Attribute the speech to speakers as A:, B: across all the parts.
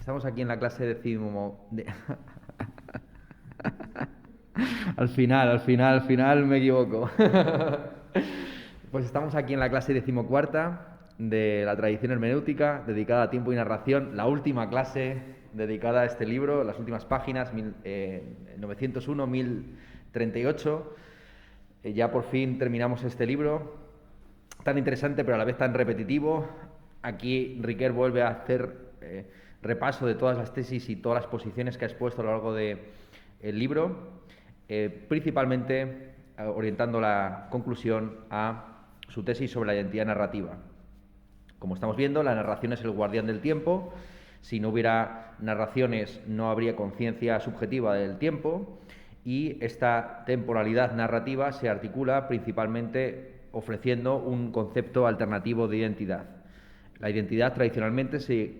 A: Estamos aquí en la clase Al final me equivoco. Pues estamos aquí en la clase 14ª de la tradición hermenéutica, dedicada a tiempo y narración, la última clase dedicada a este libro, las últimas páginas, 901-1038. Ya por fin terminamos este libro, tan interesante pero a la vez tan repetitivo. Aquí Riquer vuelve a hacer repaso de todas las tesis y todas las posiciones que ha expuesto a lo largo del libro, principalmente orientando la conclusión a su tesis sobre la identidad narrativa. Como estamos viendo, la narración es el guardián del tiempo. Si no hubiera narraciones, no habría conciencia subjetiva del tiempo, y esta temporalidad narrativa se articula principalmente ofreciendo un concepto alternativo de identidad. La identidad tradicionalmente se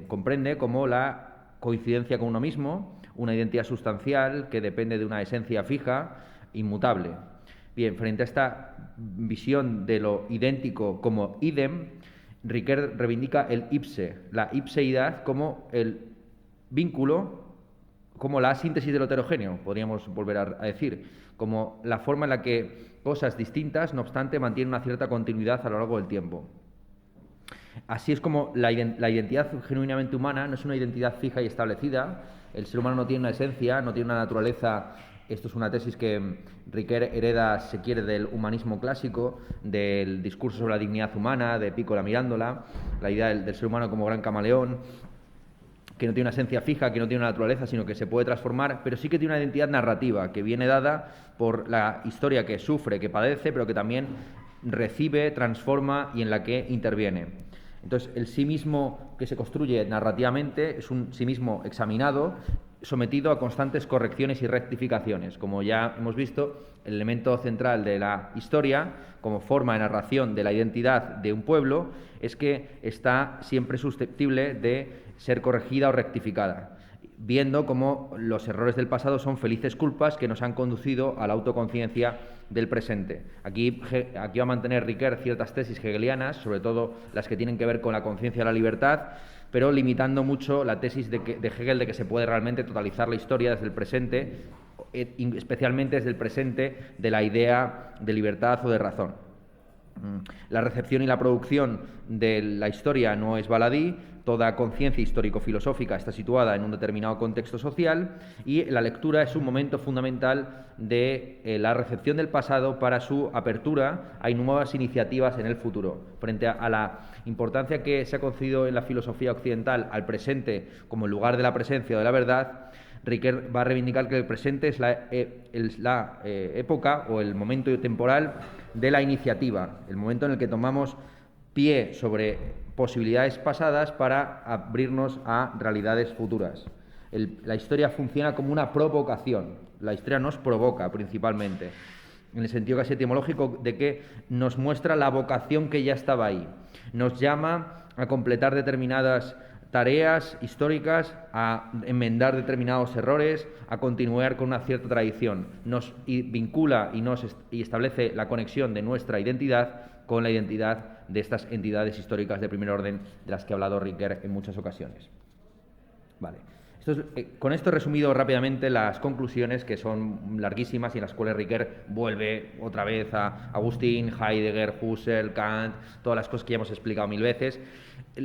A: comprende como la coincidencia con uno mismo, una identidad sustancial que depende de una esencia fija, inmutable. Bien, frente a esta visión de lo idéntico como idem, Riquer reivindica el ipse, la ipseidad como el vínculo, como la síntesis de lo heterogéneo, podríamos volver a decir, como la forma en la que cosas distintas, no obstante, mantienen una cierta continuidad a lo largo del tiempo. Así es como la identidad genuinamente humana no es una identidad fija y establecida. El ser humano no tiene una esencia, no tiene una naturaleza. Esto es una tesis que Riquer hereda, se quiere, del humanismo clásico, del discurso sobre la dignidad humana, de Piccola Mirandola, la idea del ser humano como gran camaleón, que no tiene una esencia fija, que no tiene una naturaleza, sino que se puede transformar, pero sí que tiene una identidad narrativa, que viene dada por la historia que sufre, que padece, pero que también recibe, transforma y en la que interviene. Entonces, el sí mismo que se construye narrativamente es un sí mismo examinado, sometido a constantes correcciones y rectificaciones. Como ya hemos visto, el elemento central de la historia, como forma de narración de la identidad de un pueblo, es que está siempre susceptible de ser corregida o rectificada, viendo cómo los errores del pasado son felices culpas que nos han conducido a la autoconciencia del presente. Aquí va a mantener Riquer ciertas tesis hegelianas, sobre todo las que tienen que ver con la conciencia de la libertad, pero limitando mucho la tesis de Hegel de que se puede realmente totalizar la historia desde el presente, especialmente desde el presente de la idea de libertad o de razón. La recepción y la producción de la historia no es baladí. Toda conciencia histórico-filosófica está situada en un determinado contexto social, y la lectura es un momento fundamental de la recepción del pasado para su apertura a nuevas iniciativas en el futuro. Frente a la importancia que se ha concedido en la filosofía occidental al presente como el lugar de la presencia o de la verdad, Riquer va a reivindicar que el presente es la época o el momento temporal de la iniciativa, el momento en el que tomamos pie sobre posibilidades pasadas para abrirnos a realidades futuras. La historia funciona como una provocación. La historia nos provoca principalmente, en el sentido casi etimológico de que nos muestra la vocación que ya estaba ahí. Nos llama a completar determinadas tareas históricas, a enmendar determinados errores, a continuar con una cierta tradición. Nos vincula y establece la conexión de nuestra identidad con la identidad de estas entidades históricas de primer orden de las que ha hablado Riquer en muchas ocasiones. Vale. Con esto he resumido rápidamente las conclusiones, que son larguísimas y en las cuales Riquer vuelve otra vez a Agustín, Heidegger, Husserl, Kant, todas las cosas que ya hemos explicado mil veces.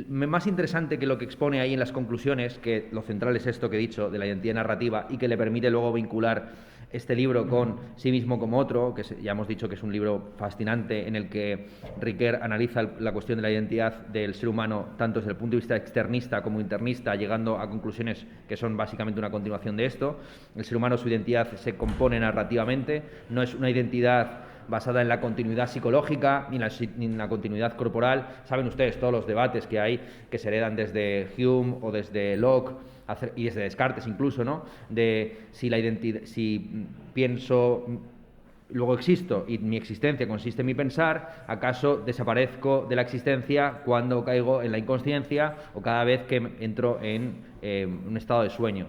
A: Más interesante que lo que expone ahí en las conclusiones, que lo central es esto que he dicho de la identidad narrativa y que le permite luego vincular este libro con Sí mismo como otro, que ya hemos dicho que es un libro fascinante en el que Riquer analiza la cuestión de la identidad del ser humano tanto desde el punto de vista externista como internista, llegando a conclusiones que son básicamente una continuación de esto. El ser humano, su identidad se compone narrativamente, no es una identidad basada en la continuidad psicológica ni en la continuidad corporal. Saben ustedes todos los debates que hay, que se heredan desde Hume o desde Locke y desde Descartes incluso, ¿no? De si la identidad, si pienso, luego existo y mi existencia consiste en mi pensar, ¿acaso desaparezco de la existencia cuando caigo en la inconsciencia o cada vez que entro en un estado de sueño?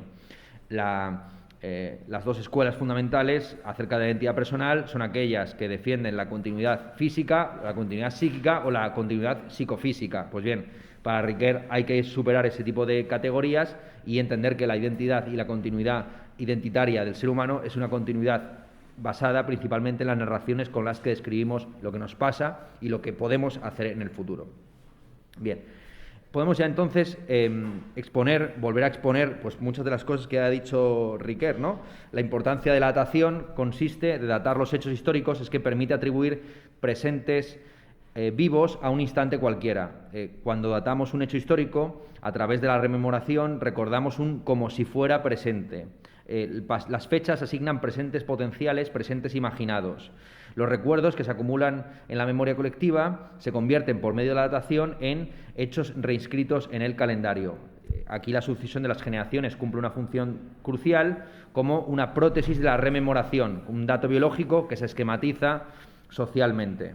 A: Las dos escuelas fundamentales acerca de la identidad personal son aquellas que defienden la continuidad física, la continuidad psíquica o la continuidad psicofísica. Pues bien, Para Riquer hay que superar ese tipo de categorías y entender que la identidad y la continuidad identitaria del ser humano es una continuidad basada principalmente en las narraciones con las que describimos lo que nos pasa y lo que podemos hacer en el futuro. Bien, podemos ya entonces volver a exponer pues, muchas de las cosas que ha dicho Riquer, ¿no? La importancia de la datación consiste, de datar los hechos históricos, es que permite atribuir presentes vivos a un instante cualquiera. Cuando datamos un hecho histórico, a través de la rememoración, recordamos un como si fuera presente. Las fechas asignan presentes potenciales, presentes imaginados. Los recuerdos que se acumulan en la memoria colectiva se convierten por medio de la datación en hechos reinscritos en el calendario. Aquí la sucesión de las generaciones cumple una función crucial como una prótesis de la rememoración, un dato biológico que se esquematiza socialmente.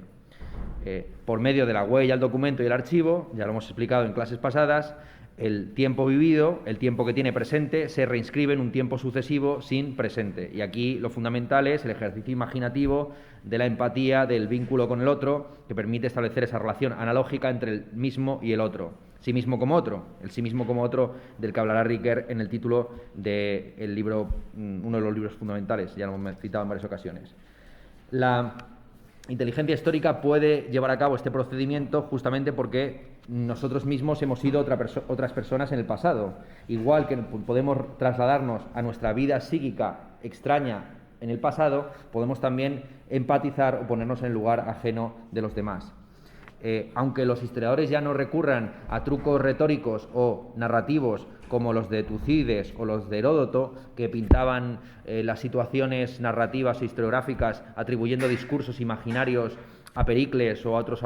A: Por medio de la huella, el documento y el archivo, ya lo hemos explicado en clases pasadas, el tiempo vivido, el tiempo que tiene presente, se reinscribe en un tiempo sucesivo sin presente. Y aquí lo fundamental es el ejercicio imaginativo de la empatía, del vínculo con el otro, que permite establecer esa relación analógica entre el mismo y el otro. Sí mismo como otro, el sí mismo como otro del que hablará Riquer en el título del libro, uno de los libros fundamentales, ya lo hemos citado en varias ocasiones. La inteligencia histórica puede llevar a cabo este procedimiento justamente porque nosotros mismos hemos sido otras personas en el pasado. Igual que podemos trasladarnos a nuestra vida psíquica extraña en el pasado, podemos también empatizar o ponernos en el lugar ajeno de los demás. Aunque los historiadores ya no recurran a trucos retóricos o narrativos como los de Tucídides o los de Heródoto, que pintaban las situaciones narrativas o historiográficas atribuyendo discursos imaginarios a Pericles o a otras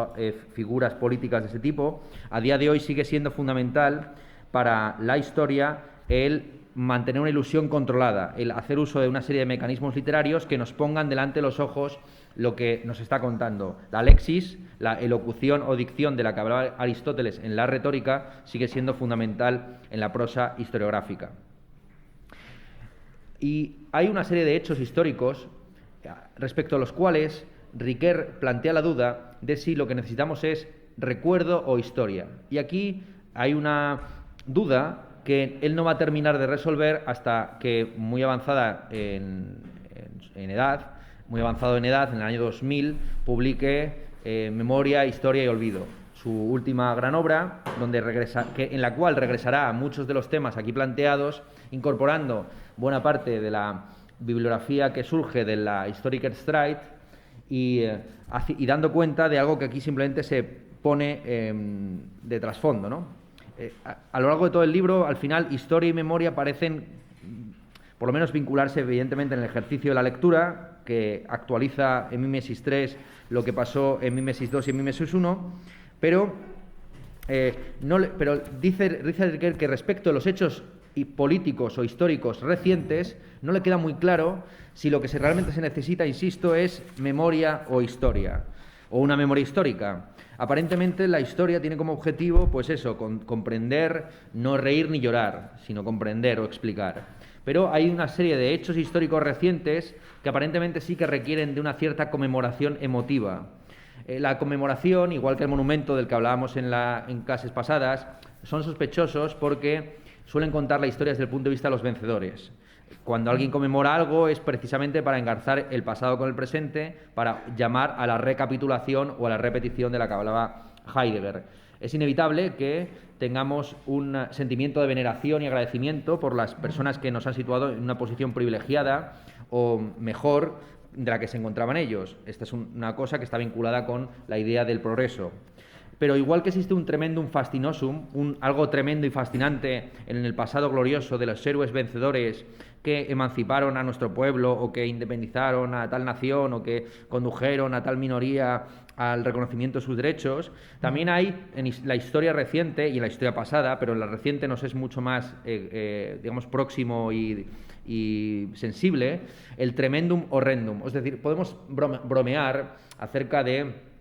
A: figuras políticas de ese tipo, a día de hoy sigue siendo fundamental para la historia el mantener una ilusión controlada, el hacer uso de una serie de mecanismos literarios que nos pongan delante de los ojos lo que nos está contando. La lexis, la elocución o dicción de la que hablaba Aristóteles en la retórica, sigue siendo fundamental en la prosa historiográfica. Y hay una serie de hechos históricos respecto a los cuales Riquer plantea la duda de si lo que necesitamos es recuerdo o historia. Y aquí hay una duda que él no va a terminar de resolver hasta que, muy avanzado en edad, en el año 2000, publique Memoria, Historia y Olvido, su última gran obra, en la cual regresará a muchos de los temas aquí planteados, incorporando buena parte de la bibliografía que surge de la Historiker Streit y dando cuenta de algo que aquí simplemente se pone de trasfondo, ¿no? A lo largo de todo el libro, al final, historia y memoria parecen, por lo menos, vincularse evidentemente en el ejercicio de la lectura, que actualiza en Mimesis 3 lo que pasó en Mimesis 2 y en Mimesis 1, pero dice Riquer que respecto a los hechos políticos o históricos recientes, no le queda muy claro si lo que realmente se necesita, insisto, es memoria o historia, o una memoria histórica. Aparentemente la historia tiene como objetivo, pues eso, comprender, no reír ni llorar, sino comprender o explicar. Pero hay una serie de hechos históricos recientes que aparentemente sí que requieren de una cierta conmemoración emotiva. La conmemoración, igual que el monumento del que hablábamos en clases pasadas, son sospechosos porque suelen contar la historia desde el punto de vista de los vencedores. Cuando alguien conmemora algo es precisamente para engarzar el pasado con el presente, para llamar a la recapitulación o a la repetición de la que hablaba Heidegger. Es inevitable que tengamos un sentimiento de veneración y agradecimiento por las personas que nos han situado en una posición privilegiada o mejor de la que se encontraban ellos. Esta es una cosa que está vinculada con la idea del progreso. Pero igual que existe un tremendum fascinosum, algo tremendo y fascinante en el pasado glorioso de los héroes vencedores que emanciparon a nuestro pueblo o que independizaron a tal nación o que condujeron a tal minoría al reconocimiento de sus derechos, también hay en la historia reciente y en la historia pasada, pero en la reciente nos es mucho más, digamos, próximo y sensible, el tremendum horrendum. Es decir, podemos bromear acerca de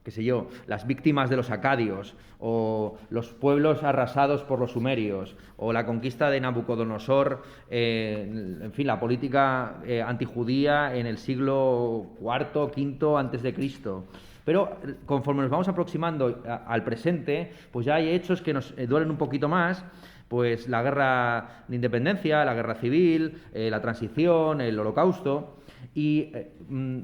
A: qué sé yo, las víctimas de los acadios, o los pueblos arrasados por los sumerios, o la conquista de Nabucodonosor, en fin, la política antijudía en el siglo IV, V antes de Cristo. Pero conforme nos vamos aproximando al presente, pues ya hay hechos que nos duelen un poquito más, pues la guerra de independencia, la guerra civil, la transición, el holocausto. Y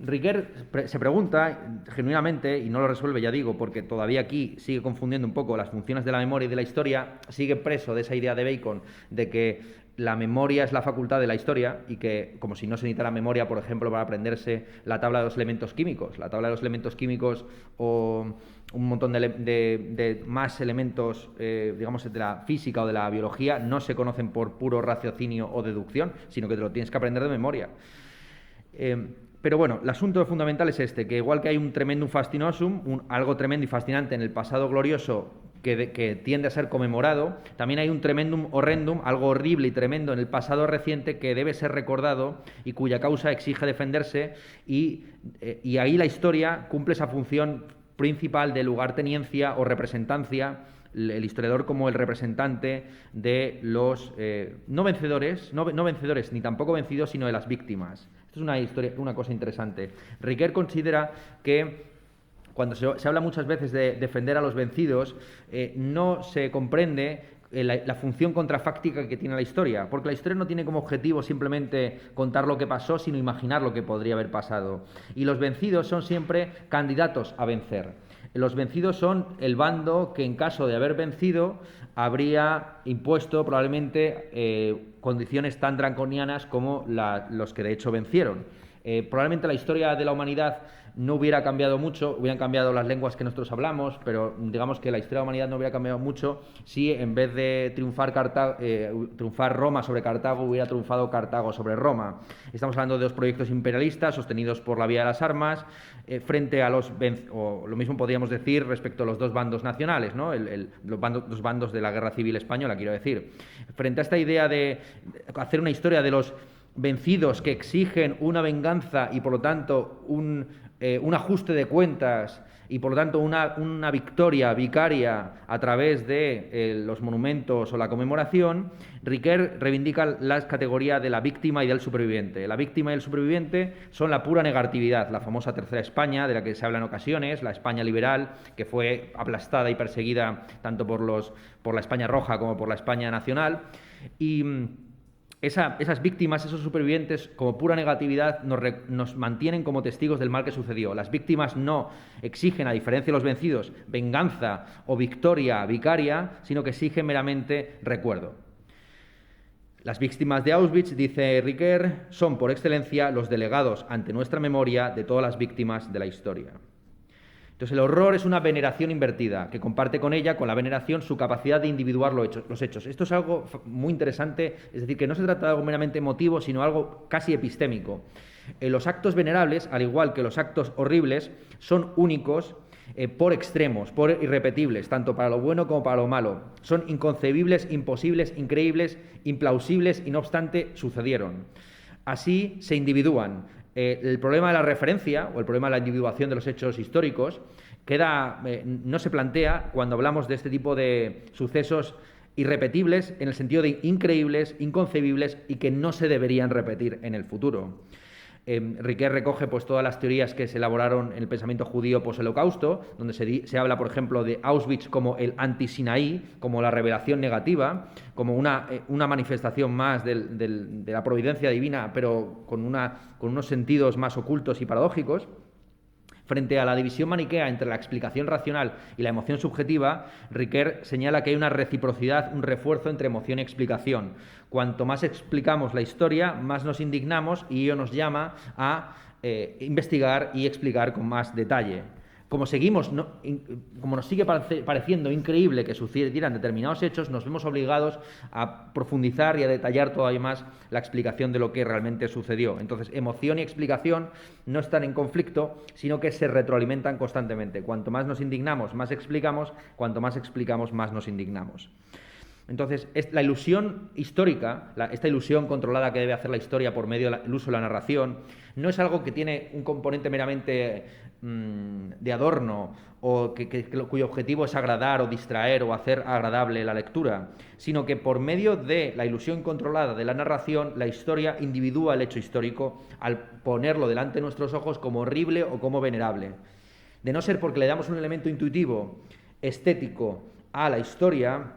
A: Riquer se pregunta genuinamente, y no lo resuelve, ya digo, porque todavía aquí sigue confundiendo un poco las funciones de la memoria y de la historia, sigue preso de esa idea de Bacon de que la memoria es la facultad de la historia y que, como si no se necesitara memoria, por ejemplo, para aprenderse la tabla de los elementos químicos. La tabla de los elementos químicos o un montón de más elementos, digamos, de la física o de la biología, no se conocen por puro raciocinio o deducción, sino que te lo tienes que aprender de memoria. Pero bueno, el asunto fundamental es este, que igual que hay un tremendum fascinosum, algo tremendo y fascinante en el pasado glorioso que tiende a ser conmemorado, también hay un tremendum horrendum, algo horrible y tremendo en el pasado reciente que debe ser recordado y cuya causa exige defenderse, y ahí la historia cumple esa función principal de lugarteniencia o representancia, el historiador como el representante de los no vencedores ni tampoco vencidos, sino de las víctimas. Esto es una cosa interesante. Riquer considera que cuando se habla muchas veces de defender a los vencidos, no se comprende la función contrafáctica que tiene la historia, porque la historia no tiene como objetivo simplemente contar lo que pasó, sino imaginar lo que podría haber pasado. Y los vencidos son siempre candidatos a vencer. Los vencidos son el bando que, en caso de haber vencido, habría impuesto probablemente condiciones tan draconianas como los que de hecho vencieron. Probablemente la historia de la humanidad no hubiera cambiado mucho, hubieran cambiado las lenguas que nosotros hablamos, pero digamos que la historia de la humanidad no hubiera cambiado mucho si en vez de triunfar Roma sobre Cartago, hubiera triunfado Cartago sobre Roma. Estamos hablando de dos proyectos imperialistas sostenidos por la vía de las armas, frente a o lo mismo podríamos decir respecto a los dos bandos nacionales, ¿no? Los bandos de la Guerra Civil Española, quiero decir. Frente a esta idea de hacer una historia de los vencidos que exigen una venganza y por lo tanto un ajuste de cuentas y por lo tanto una victoria vicaria a través de los monumentos o la conmemoración, Riquer reivindica la categoría de la víctima y del superviviente. La víctima y el superviviente son la pura negatividad, la famosa Tercera España, de la que se habla en ocasiones, la España liberal, que fue aplastada y perseguida tanto por la España roja como por la España nacional, y esas víctimas, esos supervivientes, como pura negatividad, nos mantienen como testigos del mal que sucedió. Las víctimas no exigen, a diferencia de los vencidos, venganza o victoria vicaria, sino que exigen meramente recuerdo. Las víctimas de Auschwitz, dice Riquer, son por excelencia los delegados ante nuestra memoria de todas las víctimas de la historia. Entonces el horror es una veneración invertida, que comparte con ella, con la veneración, su capacidad de individuar los hechos. Esto es algo muy interesante, es decir, que no se trata de algo meramente emotivo, sino algo casi epistémico. Los actos venerables, al igual que los actos horribles, son únicos por extremos, por irrepetibles, tanto para lo bueno como para lo malo. Son inconcebibles, imposibles, increíbles, implausibles y no obstante sucedieron. Así se individúan. El problema de la referencia o el problema de la individuación de los hechos históricos no se plantea cuando hablamos de este tipo de sucesos irrepetibles en el sentido de increíbles, inconcebibles y que no se deberían repetir en el futuro. Riquet recoge pues todas las teorías que se elaboraron en el pensamiento judío post-Holocausto, donde se habla, por ejemplo, de Auschwitz como el anti-Sinaí, como la revelación negativa, como una manifestación más de la providencia divina, pero con unos sentidos más ocultos y paradójicos. Frente a la división maniquea entre la explicación racional y la emoción subjetiva, Riquer señala que hay una reciprocidad, un refuerzo entre emoción y explicación. Cuanto más explicamos la historia, más nos indignamos y ello nos llama a investigar y explicar con más detalle. Como nos sigue pareciendo increíble que sucedieran determinados hechos, nos vemos obligados a profundizar y a detallar todavía más la explicación de lo que realmente sucedió. Entonces, emoción y explicación no están en conflicto, sino que se retroalimentan constantemente. Cuanto más nos indignamos, más explicamos; cuanto más explicamos, más nos indignamos. Entonces, la ilusión histórica, esta ilusión controlada que debe hacer la historia por medio del uso de la narración, no es algo que tiene un componente meramente de adorno o cuyo objetivo es agradar o distraer o hacer agradable la lectura, sino que por medio de la ilusión controlada de la narración, la historia individúa el hecho histórico al ponerlo delante de nuestros ojos como horrible o como venerable. De no ser porque le damos un elemento intuitivo, estético, a la historia,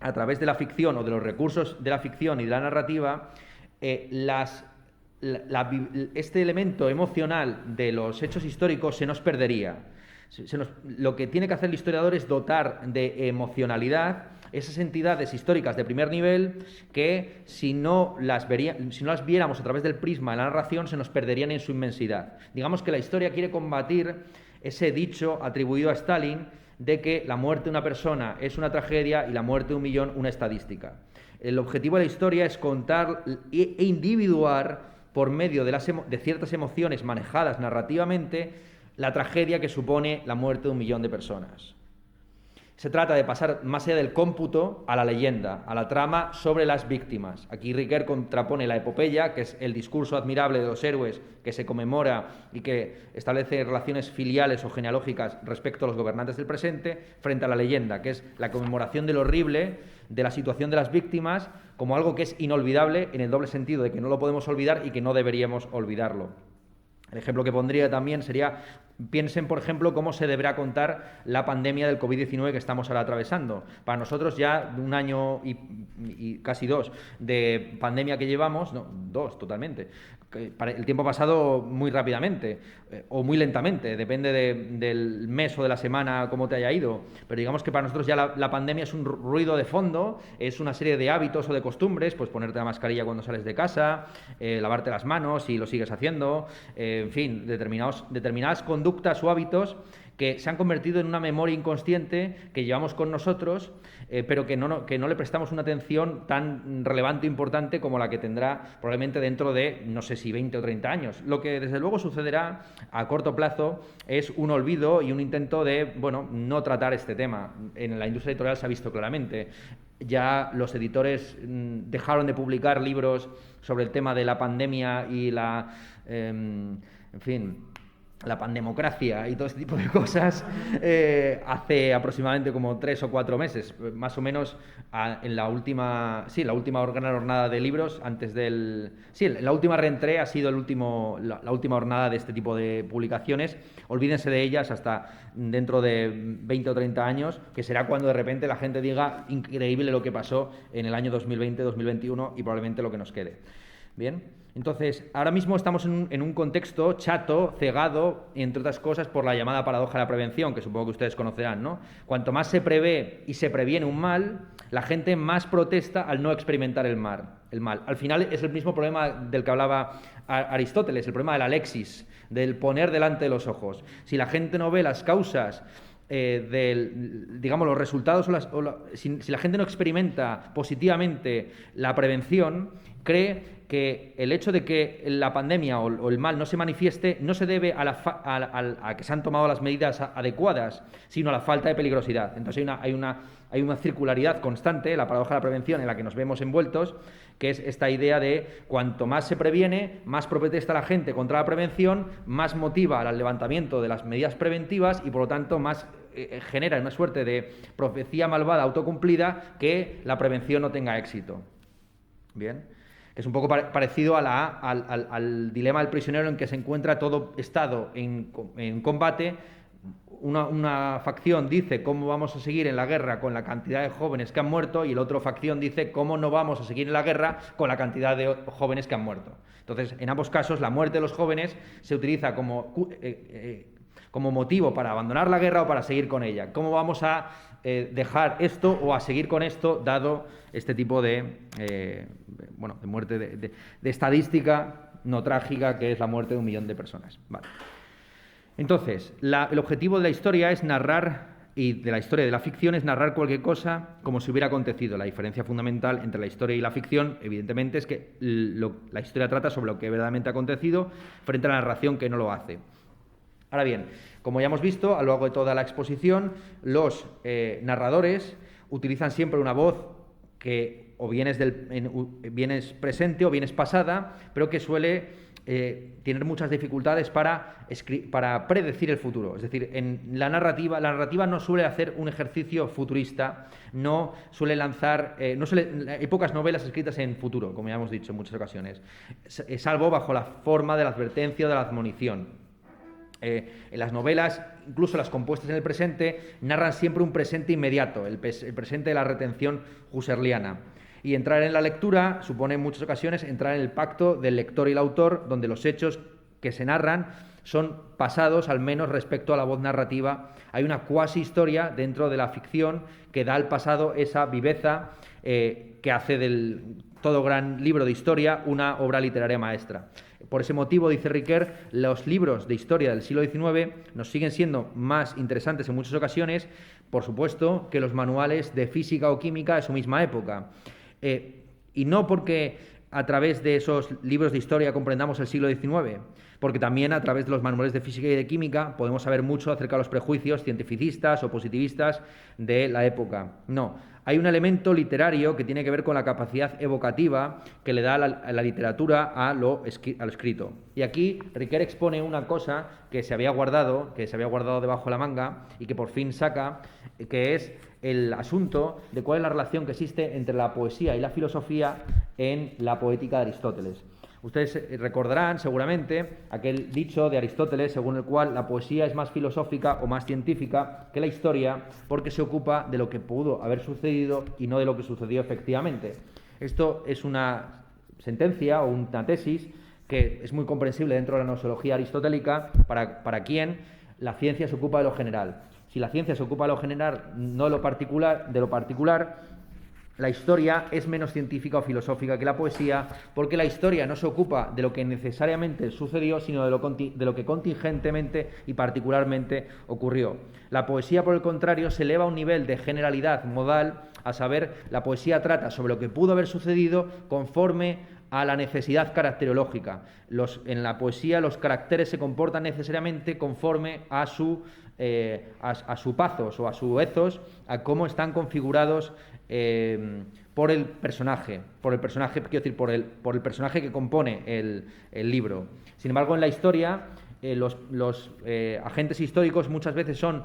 A: a través de la ficción o de los recursos de la ficción y de la narrativa, este elemento emocional de los hechos históricos se nos perdería. Lo que tiene que hacer el historiador es dotar de emocionalidad esas entidades históricas de primer nivel que, si no las viéramos a través del prisma de la narración, se nos perderían en su inmensidad. Digamos que la historia quiere combatir ese dicho atribuido a Stalin de que la muerte de una persona es una tragedia y la muerte de 1 millón una estadística. El objetivo de la historia es contar e individuar, por medio de ciertas emociones manejadas narrativamente, la tragedia que supone la muerte de 1 millón de personas. Se trata de pasar más allá del cómputo a la leyenda, a la trama sobre las víctimas. Aquí Riquer contrapone la epopeya, que es el discurso admirable de los héroes que se conmemora y que establece relaciones filiales o genealógicas respecto a los gobernantes del presente, frente a la leyenda, que es la conmemoración del horrible, de la situación de las víctimas, como algo que es inolvidable en el doble sentido de que no lo podemos olvidar y que no deberíamos olvidarlo. El ejemplo que pondría también sería, piensen, por ejemplo, cómo se deberá contar la pandemia del COVID-19 que estamos ahora atravesando. Para nosotros ya 1 año y casi 2 de pandemia que llevamos, no, 2 totalmente, el tiempo ha pasado muy rápidamente o muy lentamente, depende del mes o de la semana cómo te haya ido, pero digamos que para nosotros ya la pandemia es un ruido de fondo, es una serie de hábitos o de costumbres, pues ponerte la mascarilla cuando sales de casa, lavarte las manos si lo sigues haciendo, en fin, determinadas conductas o hábitos que se han convertido en una memoria inconsciente que llevamos con nosotros, pero que no le prestamos una atención tan relevante e importante como la que tendrá probablemente dentro de, no sé si 20 o 30 años. Lo que desde luego sucederá a corto plazo es un olvido y un intento de, no tratar este tema. En la industria editorial se ha visto claramente. Ya los editores dejaron de publicar libros sobre el tema de la pandemia y la pandemocracia y todo este tipo de cosas hace aproximadamente como 3 o 4 meses, más o menos en la última gran jornada de libros, la última reentrée ha sido la última jornada de este tipo de publicaciones. Olvídense de ellas hasta dentro de 20 o 30 años, que será cuando de repente la gente diga increíble lo que pasó en el año 2020, 2021 y probablemente lo que nos quede. Bien, entonces, ahora mismo estamos en un contexto chato, cegado, entre otras cosas, por la llamada paradoja de la prevención, que supongo que ustedes conocerán, ¿no? Cuanto más se prevé y se previene un mal, la gente más protesta al no experimentar el mal. Al final es el mismo problema del que hablaba Aristóteles, el problema de la lexis, del poner delante de los ojos. Si la gente no ve las causas los resultados, si la gente no experimenta positivamente la prevención, cree que el hecho de que la pandemia o el mal no se manifieste no se debe a que se han tomado las medidas adecuadas, sino a la falta de peligrosidad. Entonces hay una circularidad constante, la paradoja de la prevención, en la que nos vemos envueltos, que es esta idea de cuanto más se previene, más protesta la gente contra la prevención, más motiva al levantamiento de las medidas preventivas y por lo tanto más genera una suerte de profecía malvada autocumplida que la prevención no tenga éxito. Bien, que es un poco parecido al dilema del prisionero en que se encuentra todo Estado en combate. Una facción dice cómo vamos a seguir en la guerra con la cantidad de jóvenes que han muerto y la otra facción dice cómo no vamos a seguir en la guerra con la cantidad de jóvenes que han muerto. Entonces, en ambos casos, la muerte de los jóvenes se utiliza como motivo para abandonar la guerra o para seguir con ella. ¿Cómo vamos a dejar esto o a seguir con esto, dado este tipo de muerte de estadística no trágica, que es la muerte de 1 millón de personas? Vale. Entonces, el objetivo de la historia es narrar, y de la historia y de la ficción es narrar cualquier cosa como si hubiera acontecido. La diferencia fundamental entre la historia y la ficción, evidentemente, es que la historia trata sobre lo que verdaderamente ha acontecido frente a la narración que no lo hace. Ahora bien, como ya hemos visto a lo largo de toda la exposición, los narradores utilizan siempre una voz que o bien bien es presente o bien es pasada, pero que suele tener muchas dificultades para predecir el futuro. Es decir, en la narrativa no suele hacer un ejercicio futurista, no suele lanzar, hay pocas novelas escritas en futuro, como ya hemos dicho en muchas ocasiones, salvo bajo la forma de la advertencia o de la admonición. En las novelas, incluso las compuestas en el presente, narran siempre un presente inmediato, el presente de la retención husserliana. Y entrar en la lectura supone en muchas ocasiones entrar en el pacto del lector y el autor, donde los hechos que se narran son pasados, al menos respecto a la voz narrativa. Hay una cuasi historia dentro de la ficción que da al pasado esa viveza que hace del todo gran libro de historia una obra literaria maestra. Por ese motivo, dice Riquer, los libros de historia del siglo XIX nos siguen siendo más interesantes en muchas ocasiones, por supuesto, que los manuales de física o química de su misma época. Y no porque a través de esos libros de historia comprendamos el siglo XIX, porque también a través de los manuales de física y de química podemos saber mucho acerca de los prejuicios cientificistas o positivistas de la época. No, hay un elemento literario que tiene que ver con la capacidad evocativa que le da la literatura a lo escrito. Y aquí Riquer expone una cosa que se había guardado debajo de la manga y que por fin saca, que es el asunto de cuál es la relación que existe entre la poesía y la filosofía en la poética de Aristóteles. Ustedes recordarán seguramente aquel dicho de Aristóteles según el cual la poesía es más filosófica o más científica que la historia porque se ocupa de lo que pudo haber sucedido y no de lo que sucedió efectivamente. Esto es una sentencia o una tesis que es muy comprensible dentro de la gnoseología aristotélica para quien la ciencia se ocupa de lo general. Si la ciencia se ocupa de lo general, no de lo particular, la historia es menos científica o filosófica que la poesía, porque la historia no se ocupa de lo que necesariamente sucedió, sino de lo que contingentemente y particularmente ocurrió. La poesía, por el contrario, se eleva a un nivel de generalidad modal, a saber, la poesía trata sobre lo que pudo haber sucedido conforme a la necesidad caracterológica. En la poesía los caracteres se comportan necesariamente conforme a su pathos o a su ethos, a cómo están configurados por el personaje, por el personaje que compone el libro. Sin embargo, en la historia, los agentes históricos muchas veces son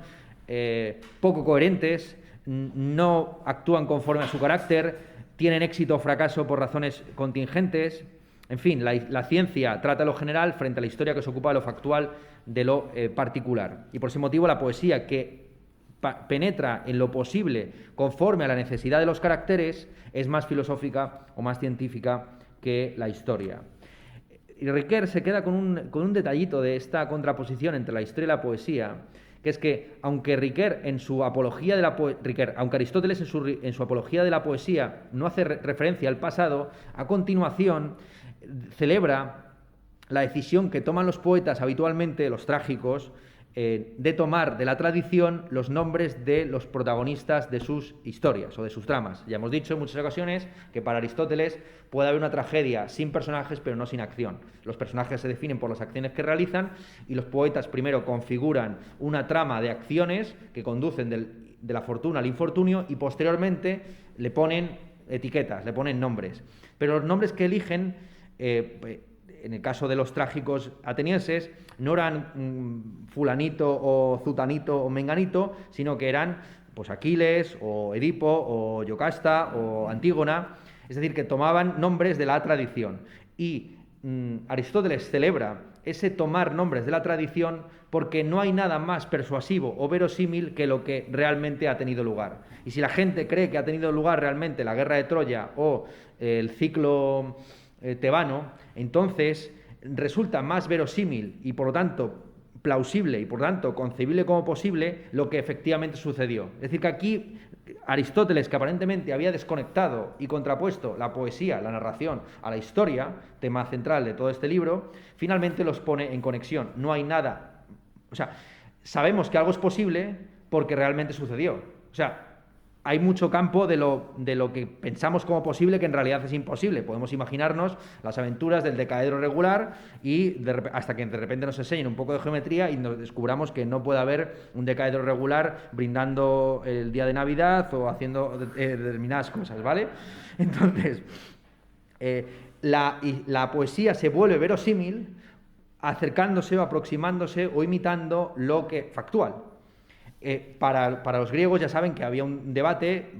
A: poco coherentes, no actúan conforme a su carácter, tienen éxito o fracaso por razones contingentes. En fin, la ciencia trata lo general frente a la historia que se ocupa de lo factual, de lo particular. Y por ese motivo la poesía, que penetra en lo posible conforme a la necesidad de los caracteres, es más filosófica o más científica que la historia. Y Riquer se queda con un detallito de esta contraposición entre la historia y la poesía, que es que aunque aunque Aristóteles en su apología de la poesía no hace referencia al pasado, a continuación celebra la decisión que toman los poetas habitualmente, los trágicos, de tomar de la tradición los nombres de los protagonistas de sus historias o de sus tramas. Ya hemos dicho en muchas ocasiones que para Aristóteles puede haber una tragedia sin personajes pero no sin acción. Los personajes se definen por las acciones que realizan y los poetas primero configuran una trama de acciones que conducen de la fortuna al infortunio y posteriormente le ponen etiquetas, le ponen nombres. Pero los nombres que eligen, en el caso de los trágicos atenienses, no eran fulanito o zutanito o menganito, sino que eran pues Aquiles o Edipo o Yocasta o Antígona, es decir, que tomaban nombres de la tradición. Y Aristóteles celebra ese tomar nombres de la tradición porque no hay nada más persuasivo o verosímil que lo que realmente ha tenido lugar. Y si la gente cree que ha tenido lugar realmente la guerra de Troya o el ciclo tebano, entonces resulta más verosímil y por lo tanto plausible y por lo tanto concebible como posible lo que efectivamente sucedió. Es decir, que aquí Aristóteles, que aparentemente había desconectado y contrapuesto la poesía, la narración, a la historia, tema central de todo este libro, finalmente los pone en conexión. No hay nada, o sea, sabemos que algo es posible porque realmente sucedió. O sea, hay mucho campo de lo que pensamos como posible que en realidad es imposible. Podemos imaginarnos las aventuras del decaedro regular y hasta que de repente nos enseñen un poco de geometría y nos descubramos que no puede haber un decaedro regular brindando el día de Navidad o haciendo determinadas cosas, ¿vale? Entonces, la poesía se vuelve verosímil acercándose o aproximándose o imitando lo que factual. Para los griegos ya saben que había un debate,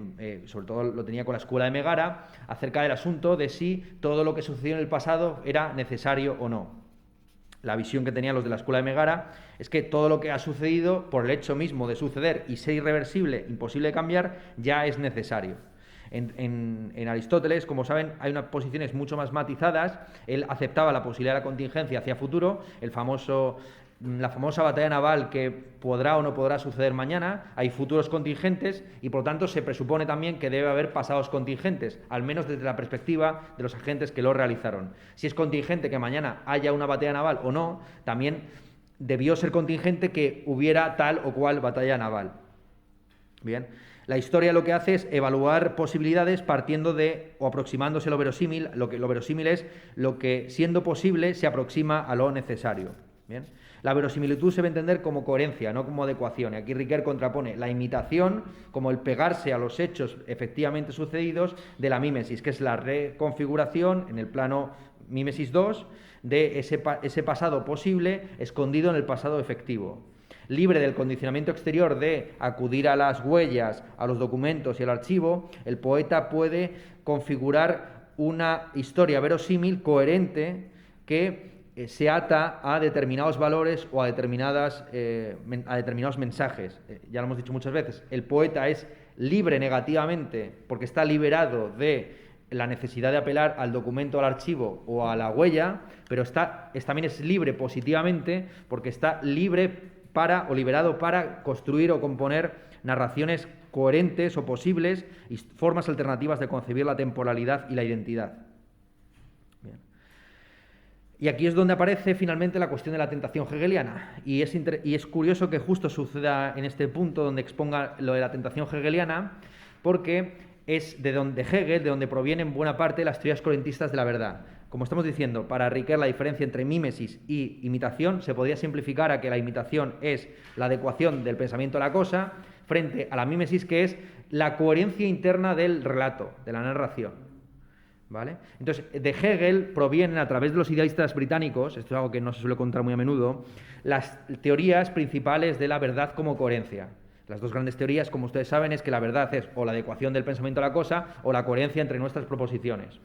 A: sobre todo lo tenía con la escuela de Megara, acerca del asunto de si todo lo que sucedió en el pasado era necesario o no. La visión que tenían los de la escuela de Megara es que todo lo que ha sucedido, por el hecho mismo de suceder y ser irreversible, imposible de cambiar, ya es necesario. En Aristóteles, como saben, hay unas posiciones mucho más matizadas. Él aceptaba la posibilidad de la contingencia hacia futuro, la famosa batalla naval que podrá o no podrá suceder mañana. Hay futuros contingentes y por lo tanto se presupone también que debe haber pasados contingentes, al menos desde la perspectiva de los agentes que lo realizaron. Si es contingente que mañana haya una batalla naval o no, también debió ser contingente que hubiera tal o cual batalla naval. Bien, la historia lo que hace es evaluar posibilidades partiendo de o aproximándose a lo verosímil. Lo verosímil es lo que, siendo posible, se aproxima a lo necesario. Bien. La verosimilitud se debe entender como coherencia, no como adecuación. Y aquí Riquer contrapone la imitación como el pegarse a los hechos efectivamente sucedidos de la mímesis, que es la reconfiguración en el plano mímesis 2 de ese pasado posible escondido en el pasado efectivo. Libre del condicionamiento exterior de acudir a las huellas, a los documentos y al archivo, el poeta puede configurar una historia verosímil, coherente, que se ata a determinados valores o a determinados mensajes. Ya lo hemos dicho muchas veces, el poeta es libre negativamente porque está liberado de la necesidad de apelar al documento, al archivo o a la huella, pero también es libre positivamente porque está liberado para construir o componer narraciones coherentes o posibles y formas alternativas de concebir la temporalidad y la identidad. Bien. Y aquí es donde aparece finalmente la cuestión de la tentación hegeliana. Y es curioso que justo suceda en este punto donde exponga lo de la tentación hegeliana, porque es de donde provienen buena parte las teorías coherentistas de la verdad. Como estamos diciendo, para Riquer la diferencia entre mímesis y imitación se podría simplificar a que la imitación es la adecuación del pensamiento a la cosa frente a la mímesis, que es la coherencia interna del relato, de la narración. ¿Vale? Entonces, de Hegel provienen a través de los idealistas británicos, esto es algo que no se suele contar muy a menudo, las teorías principales de la verdad como coherencia. Las dos grandes teorías, como ustedes saben, es que la verdad es o la adecuación del pensamiento a la cosa o la coherencia entre nuestras proposiciones.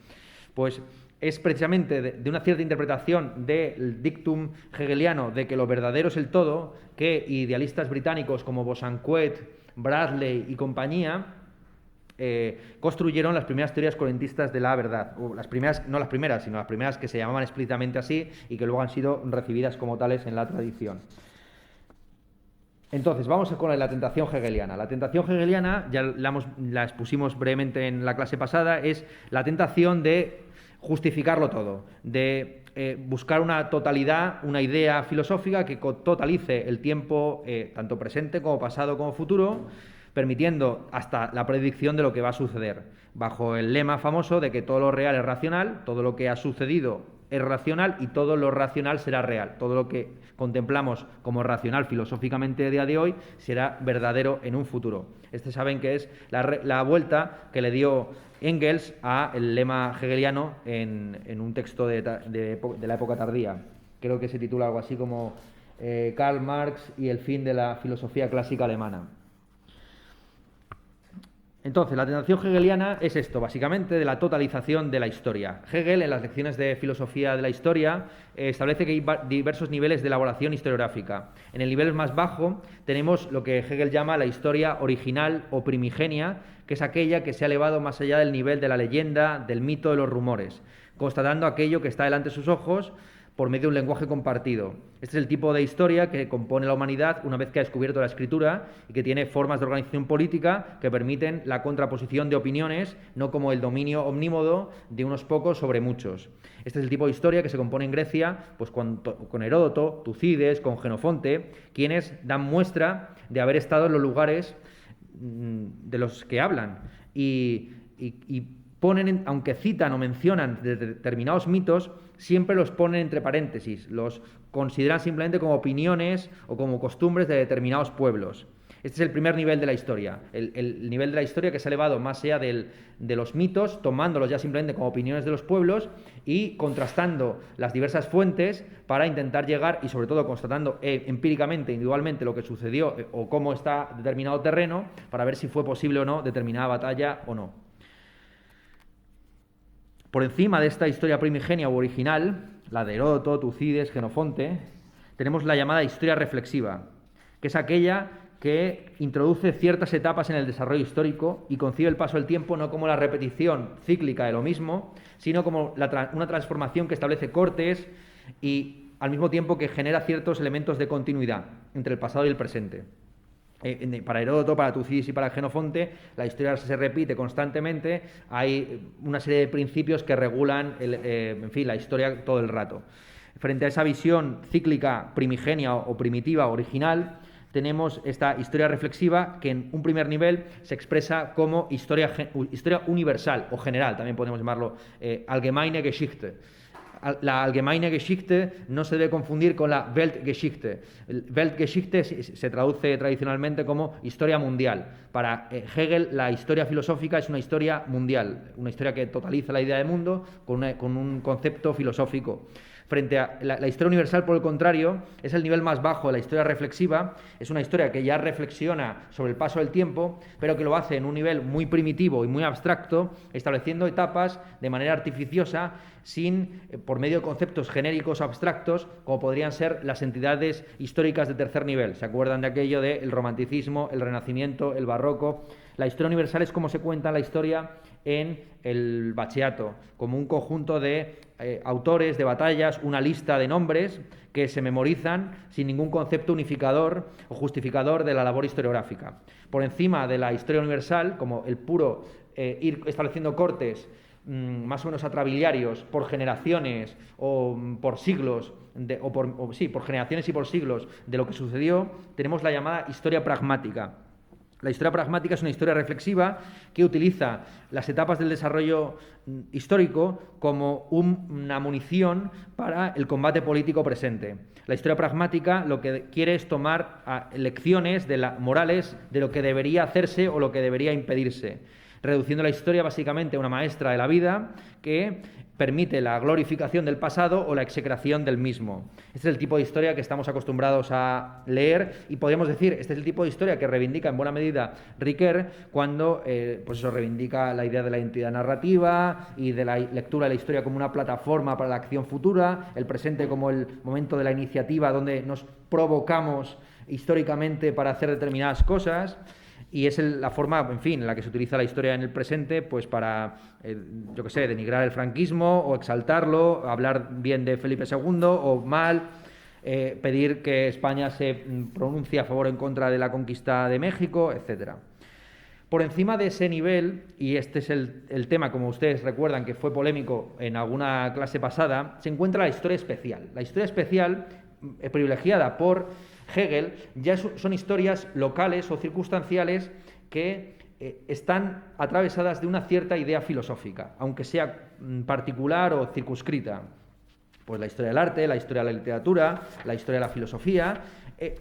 A: Pues es precisamente de una cierta interpretación del dictum hegeliano de que lo verdadero es el todo que idealistas británicos como Bosanquet, Bradley y compañía construyeron las primeras teorías coherentistas de la verdad. Las primeras, no las primeras, sino las primeras que se llamaban explícitamente así y que luego han sido recibidas como tales en la tradición. Entonces, vamos con la tentación hegeliana. La tentación hegeliana, ya la expusimos brevemente en la clase pasada, es la tentación de justificarlo todo, de buscar una totalidad, una idea filosófica que totalice el tiempo, tanto presente como pasado como futuro, permitiendo hasta la predicción de lo que va a suceder, bajo el lema famoso de que todo lo real es racional, todo lo que ha sucedido es racional y todo lo racional será real. Todo lo que contemplamos como racional filosóficamente a día de hoy será verdadero en un futuro. Saben que es la vuelta que le dio Engels al lema hegeliano en un texto de la época tardía. Creo que se titula algo así como Karl Marx y el fin de la filosofía clásica alemana. Entonces, la tentación hegeliana es esto, básicamente, de la totalización de la historia. Hegel, en las lecciones de filosofía de la historia, establece que hay diversos niveles de elaboración historiográfica. En el nivel más bajo tenemos lo que Hegel llama la historia original o primigenia, que es aquella que se ha elevado más allá del nivel de la leyenda, del mito, de los rumores, constatando aquello que está delante de sus ojos por medio de un lenguaje compartido. Este es el tipo de historia que compone la humanidad una vez que ha descubierto la escritura y que tiene formas de organización política que permiten la contraposición de opiniones, no como el dominio omnímodo de unos pocos sobre muchos. Este es el tipo de historia que se compone en Grecia pues con Heródoto, Tucídides, con Jenofonte, quienes dan muestra de haber estado en los lugares de los que hablan y ponen, aunque citan o mencionan determinados mitos, siempre los ponen entre paréntesis, los consideran simplemente como opiniones o como costumbres de determinados pueblos. Este es el primer nivel de la historia, el nivel de la historia que se ha elevado más allá de los mitos, tomándolos ya simplemente como opiniones de los pueblos y contrastando las diversas fuentes para intentar llegar, y sobre todo constatando empíricamente, individualmente, lo que sucedió o cómo está determinado terreno, para ver si fue posible o no determinada batalla o no. Por encima de esta historia primigenia u original, la de Heródoto, Tucídides, Jenofonte, tenemos la llamada historia reflexiva, que es aquella que introduce ciertas etapas en el desarrollo histórico y concibe el paso del tiempo no como la repetición cíclica de lo mismo, sino como una transformación que establece cortes y al mismo tiempo que genera ciertos elementos de continuidad entre el pasado y el presente. Para Heródoto, para Tucídides y para Jenofonte, la historia se repite constantemente, hay una serie de principios que regulan la historia todo el rato. Frente a esa visión cíclica primigenia o primitiva, original, tenemos esta historia reflexiva que en un primer nivel se expresa como historia universal o general, también podemos llamarlo allgemeine Geschichte. La allgemeine Geschichte no se debe confundir con la Weltgeschichte. Weltgeschichte se traduce tradicionalmente como historia mundial. Para Hegel, la historia filosófica es una historia mundial, una historia que totaliza la idea de mundo con un concepto filosófico. Frente a la historia universal, por el contrario, es el nivel más bajo de la historia reflexiva, es una historia que ya reflexiona sobre el paso del tiempo, pero que lo hace en un nivel muy primitivo y muy abstracto, estableciendo etapas de manera artificiosa, por medio de conceptos genéricos o abstractos, como podrían ser las entidades históricas de tercer nivel. ¿Se acuerdan de aquello del romanticismo, el renacimiento, el barroco? La historia universal es como se cuenta la historia en el Bacheato, como un conjunto de autores de batallas, una lista de nombres que se memorizan sin ningún concepto unificador o justificador de la labor historiográfica. Por encima de la historia universal, como el puro ir estableciendo cortes más o menos atrabiliarios por generaciones o por siglos, por generaciones y por siglos de lo que sucedió, tenemos la llamada historia pragmática. La historia pragmática es una historia reflexiva que utiliza las etapas del desarrollo histórico como una munición para el combate político presente. La historia pragmática lo que quiere es tomar lecciones morales de lo que debería hacerse o lo que debería impedirse, reduciendo la historia básicamente a una maestra de la vida que permite la glorificación del pasado o la execración del mismo. Este es el tipo de historia que estamos acostumbrados a leer y podríamos decir, este es el tipo de historia que reivindica en buena medida Ricoeur cuando reivindica la idea de la identidad narrativa y de la lectura de la historia como una plataforma para la acción futura, el presente como el momento de la iniciativa donde nos provocamos históricamente para hacer determinadas cosas. Y es la forma, en la que se utiliza la historia en el presente, pues para, denigrar el franquismo o exaltarlo, hablar bien de Felipe II o mal, pedir que España se pronuncie a favor o en contra de la conquista de México, etc. Por encima de ese nivel, y este es el tema, como ustedes recuerdan, que fue polémico en alguna clase pasada, se encuentra la historia especial. La historia especial, privilegiada por Hegel, ya son historias locales o circunstanciales que están atravesadas de una cierta idea filosófica, aunque sea particular o circunscrita. Pues la historia del arte, la historia de la literatura, la historia de la filosofía.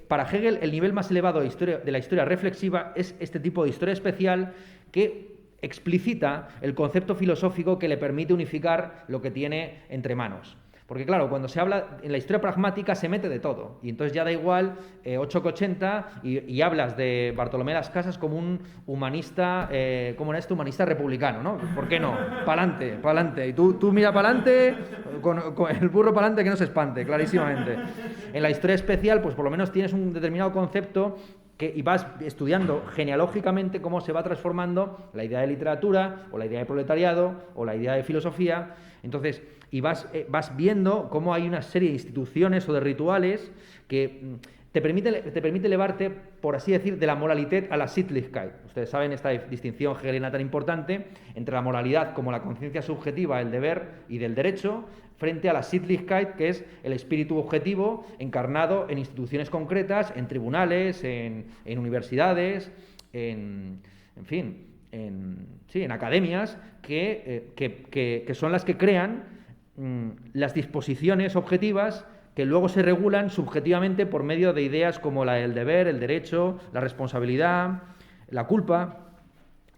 A: Para Hegel, el nivel más elevado de la historia reflexiva es este tipo de historia especial que explicita el concepto filosófico que le permite unificar lo que tiene entre manos. Porque claro, cuando se habla en la historia pragmática se mete de todo, y entonces ya da igual 8 que 80 y hablas de Bartolomé de las Casas como un humanista, ¿cómo era esto? Humanista republicano, ¿no? ¿Por qué no? Pa'lante, pa'lante. Y tú mira pa'lante, con el burro pa'lante que no se espante, clarísimamente. En la historia especial, pues por lo menos tienes un determinado concepto y vas estudiando genealógicamente cómo se va transformando la idea de literatura, o la idea de proletariado, o la idea de filosofía. Entonces, y vas viendo cómo hay una serie de instituciones o de rituales que te permite elevarte, por así decir, de la Moralität a la Sittlichkeit. Ustedes saben esta distinción hegeliana tan importante entre la moralidad como la conciencia subjetiva, el deber y del derecho, frente a la Sittlichkeit, que es el espíritu objetivo encarnado en instituciones concretas, en tribunales, en universidades, en fin, en academias, que son las que crean las disposiciones objetivas que luego se regulan subjetivamente por medio de ideas como la del deber, el derecho, la responsabilidad, la culpa.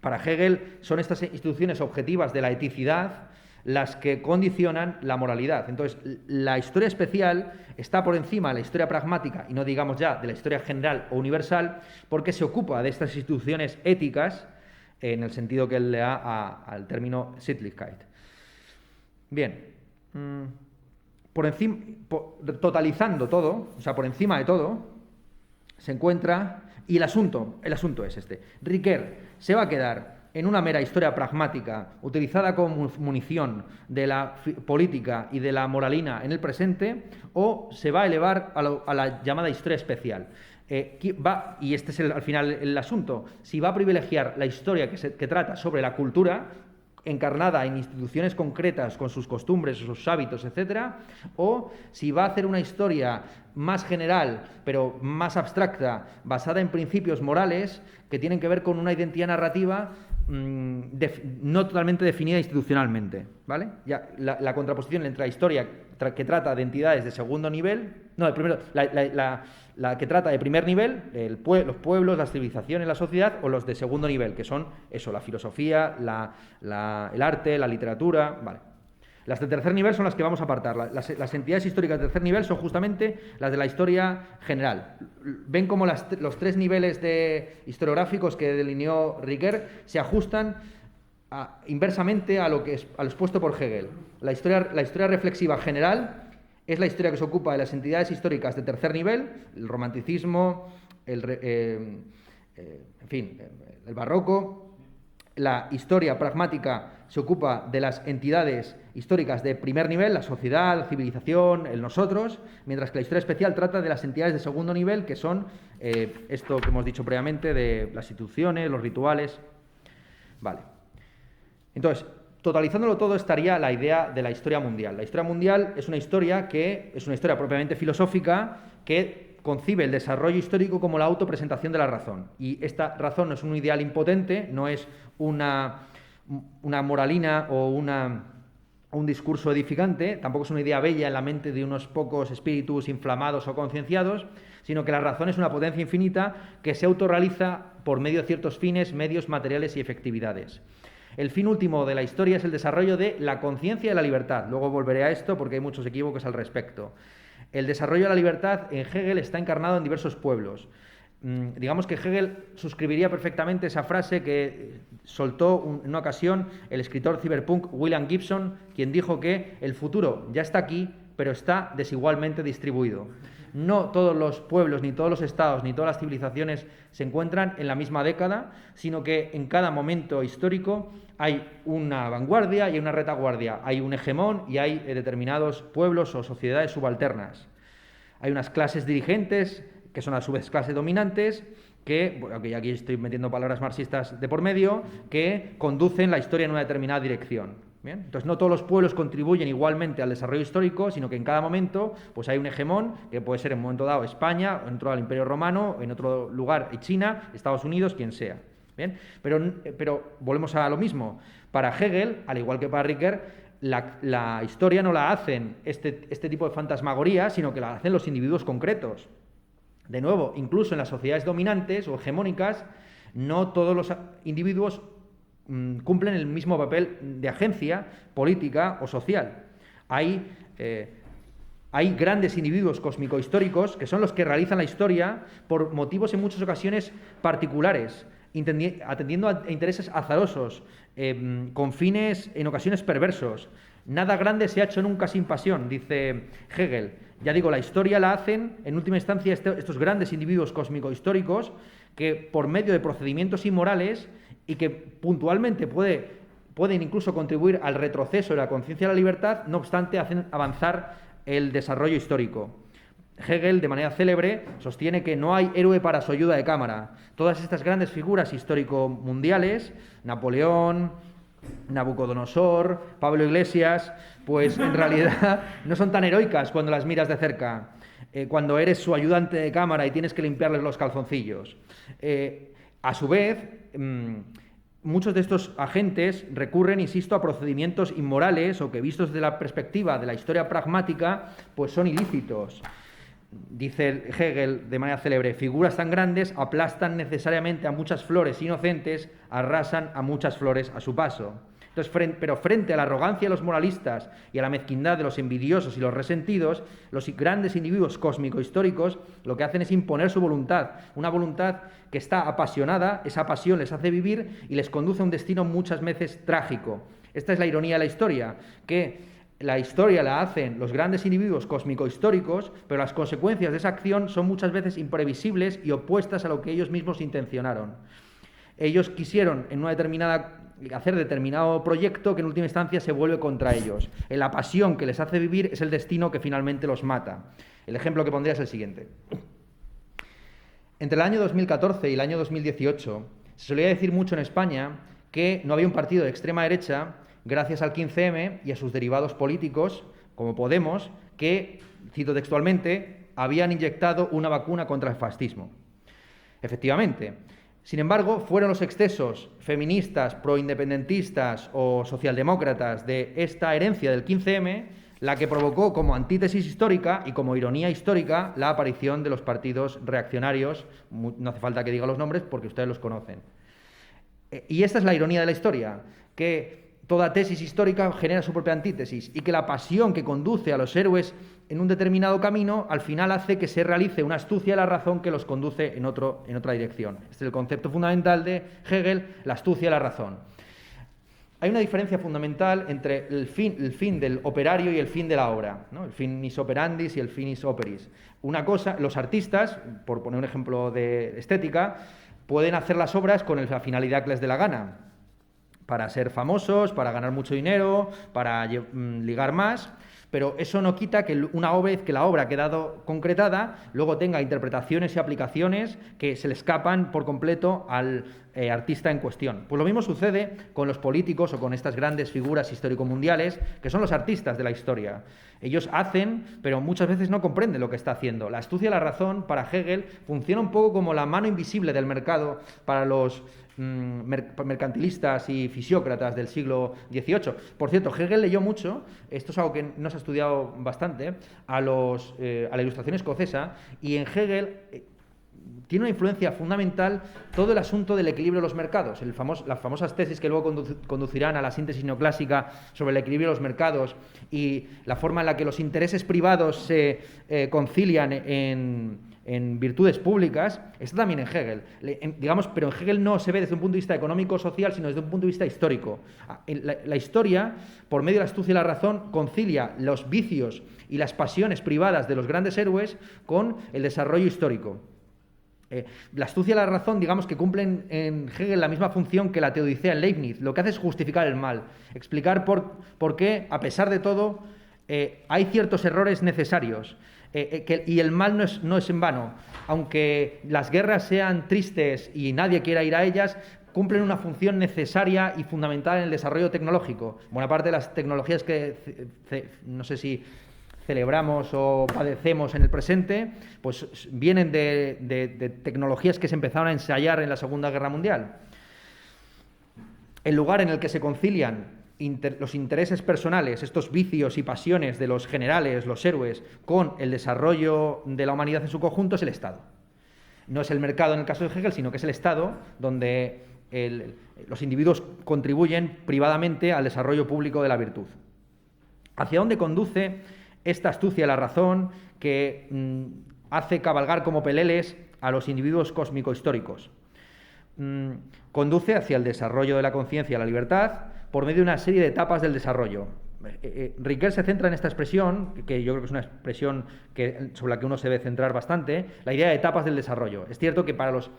A: Para Hegel son estas instituciones objetivas de la eticidad las que condicionan la moralidad. Entonces, la historia especial está por encima de la historia pragmática, y no digamos ya de la historia general o universal, porque se ocupa de estas instituciones éticas en el sentido que él le da al término Sittlichkeit. Bien, totalizando todo, o sea, por encima de todo, se encuentra, y el asunto es este: Ricoeur se va a quedar en una mera historia pragmática, utilizada como munición de la política y de la moralina en el presente, o se va a elevar a la llamada historia especial. Y este es al final el asunto: si va a privilegiar la historia que trata sobre la cultura, encarnada en instituciones concretas con sus costumbres, sus hábitos, etcétera, o si va a hacer una historia más general, pero más abstracta, basada en principios morales que tienen que ver con una identidad narrativa no totalmente definida institucionalmente, ¿vale? Ya, la contraposición entre la historia que trata de entidades de segundo nivel, la que trata de primer nivel, los pueblos, las civilizaciones, la sociedad, o los de segundo nivel, que son eso, la filosofía, el arte, la literatura, ¿vale? Las de tercer nivel son las que vamos a apartar. Las entidades históricas de tercer nivel son justamente las de la historia general. Ven cómo los tres niveles historiográficos que delineó Ricoeur se ajustan inversamente a lo expuesto por Hegel. La historia reflexiva general es la historia que se ocupa de las entidades históricas de tercer nivel, el romanticismo, el barroco. La historia pragmática se ocupa de las entidades históricas de primer nivel, la sociedad, la civilización, el nosotros, mientras que la historia especial trata de las entidades de segundo nivel, que son esto que hemos dicho previamente, de las instituciones, los rituales. Vale. Entonces, totalizándolo todo estaría la idea de la historia mundial. La historia mundial es una historia propiamente filosófica que concibe el desarrollo histórico como la autopresentación de la razón. Y esta razón no es un ideal impotente, no es una moralina o un discurso edificante, tampoco es una idea bella en la mente de unos pocos espíritus inflamados o concienciados, sino que la razón es una potencia infinita que se autorrealiza por medio de ciertos fines, medios, materiales y efectividades. El fin último de la historia es el desarrollo de la conciencia y la libertad. Luego volveré a esto porque hay muchos equívocos al respecto. El desarrollo de la libertad en Hegel está encarnado en diversos pueblos. Digamos que Hegel suscribiría perfectamente esa frase que soltó en una ocasión el escritor cyberpunk William Gibson, quien dijo que el futuro ya está aquí, pero está desigualmente distribuido. No todos los pueblos, ni todos los estados, ni todas las civilizaciones se encuentran en la misma década, sino que en cada momento histórico hay una vanguardia y una retaguardia, hay un hegemón y hay determinados pueblos o sociedades subalternas. Hay unas clases dirigentes, que son a su vez clases dominantes, aunque aquí estoy metiendo palabras marxistas de por medio, que conducen la historia en una determinada dirección. ¿Bien? Entonces, no todos los pueblos contribuyen igualmente al desarrollo histórico, sino que en cada momento pues hay un hegemón, que puede ser en un momento dado España, en otro lado el Imperio Romano, en otro lugar China, Estados Unidos, quien sea. ¿Bien? Pero volvemos a lo mismo. Para Hegel, al igual que para Ricoeur, la historia no la hacen este tipo de fantasmagoría, sino que la hacen los individuos concretos. De nuevo, incluso en las sociedades dominantes o hegemónicas, no todos los individuos cumplen el mismo papel de agencia política o social. Hay grandes individuos cósmico-históricos que son los que realizan la historia por motivos en muchas ocasiones particulares, atendiendo a intereses azarosos, con fines en ocasiones perversos. Nada grande se ha hecho nunca sin pasión, dice Hegel. Ya digo, la historia la hacen, en última instancia, estos grandes individuos cósmico-históricos que, por medio de procedimientos inmorales y que puntualmente pueden incluso contribuir al retroceso de la conciencia de la libertad, no obstante, hacen avanzar el desarrollo histórico. Hegel, de manera célebre, sostiene que no hay héroe para su ayuda de cámara. Todas estas grandes figuras histórico-mundiales, Napoleón, Nabucodonosor, Pablo Iglesias, pues en realidad no son tan heroicas cuando las miras de cerca, cuando eres su ayudante de cámara y tienes que limpiarles los calzoncillos. A su vez, muchos de estos agentes recurren, insisto, a procedimientos inmorales o que, vistos desde la perspectiva de la historia pragmática, pues son ilícitos. Dice Hegel de manera célebre: figuras tan grandes aplastan necesariamente a muchas flores inocentes, arrasan a muchas flores a su paso. Entonces, pero frente a la arrogancia de los moralistas y a la mezquindad de los envidiosos y los resentidos, los grandes individuos cósmico-históricos lo que hacen es imponer su voluntad, una voluntad que está apasionada, esa pasión les hace vivir y les conduce a un destino muchas veces trágico. Esta es la ironía de la historia, que la historia la hacen los grandes individuos cósmico-históricos, pero las consecuencias de esa acción son muchas veces imprevisibles y opuestas a lo que ellos mismos intencionaron. Ellos quisieron hacer determinado proyecto que en última instancia se vuelve contra ellos. La pasión que les hace vivir es el destino que finalmente los mata. El ejemplo que pondría es el siguiente. Entre el año 2014 y el año 2018 se solía decir mucho en España que no había un partido de extrema derecha, gracias al 15M y a sus derivados políticos, como Podemos, que, cito textualmente, habían inyectado una vacuna contra el fascismo. Efectivamente. Sin embargo, fueron los excesos feministas, proindependentistas o socialdemócratas de esta herencia del 15M la que provocó como antítesis histórica y como ironía histórica la aparición de los partidos reaccionarios. No hace falta que diga los nombres porque ustedes los conocen. Y esta es la ironía de la historia, que toda tesis histórica genera su propia antítesis y que la pasión que conduce a los héroes en un determinado camino al final hace que se realice una astucia de la razón que los conduce en otra dirección. Este es el concepto fundamental de Hegel, la astucia de la razón. Hay una diferencia fundamental entre el fin del operario y el fin de la obra, ¿no? El finis operandis y el finis operis. Una cosa, los artistas, por poner un ejemplo de estética, pueden hacer las obras con la finalidad que les dé la gana, para ser famosos, para ganar mucho dinero, para ligar más, pero eso no quita que una vez que la obra ha quedado concretada, luego tenga interpretaciones y aplicaciones que se le escapan por completo al artista en cuestión. Pues lo mismo sucede con los políticos o con estas grandes figuras histórico-mundiales, que son los artistas de la historia. Ellos hacen, pero muchas veces no comprenden lo que está haciendo. La astucia de la razón, para Hegel, funciona un poco como la mano invisible del mercado para los mercantilistas y fisiócratas del siglo XVIII. Por cierto, Hegel leyó mucho, esto es algo que no se ha estudiado bastante, a la Ilustración escocesa, y en Hegel tiene una influencia fundamental todo el asunto del equilibrio de los mercados, las famosas tesis que luego conducirán a la síntesis neoclásica sobre el equilibrio de los mercados y la forma en la que los intereses privados se concilian en virtudes públicas, está también en Hegel. Pero en Hegel no se ve desde un punto de vista económico-social, sino desde un punto de vista histórico. La historia, por medio de la astucia y la razón, concilia los vicios y las pasiones privadas de los grandes héroes con el desarrollo histórico. La astucia y la razón, digamos que cumplen en Hegel la misma función que la teodicea en Leibniz. Lo que hace es justificar el mal, explicar por qué, a pesar de todo, hay ciertos errores necesarios. Y el mal no es en vano. Aunque las guerras sean tristes y nadie quiera ir a ellas, cumplen una función necesaria y fundamental en el desarrollo tecnológico. Buena parte de las tecnologías que no sé si celebramos o padecemos en el presente, pues vienen de tecnologías que se empezaron a ensayar en la Segunda Guerra Mundial. El lugar en el que se concilian los intereses personales, estos vicios y pasiones de los generales, los héroes, con el desarrollo de la humanidad en su conjunto es el Estado. No es el mercado en el caso de Hegel, sino que es el Estado donde los individuos contribuyen privadamente al desarrollo público de la virtud. ¿Hacia dónde conduce esta astucia de la razón que hace cabalgar como peleles a los individuos cósmico-históricos? Conduce hacia el desarrollo de la conciencia y la libertad por medio de una serie de etapas del desarrollo. Riquet se centra en esta expresión, que yo creo que es una expresión sobre la que uno se debe centrar bastante, la idea de etapas del desarrollo. Es cierto que para los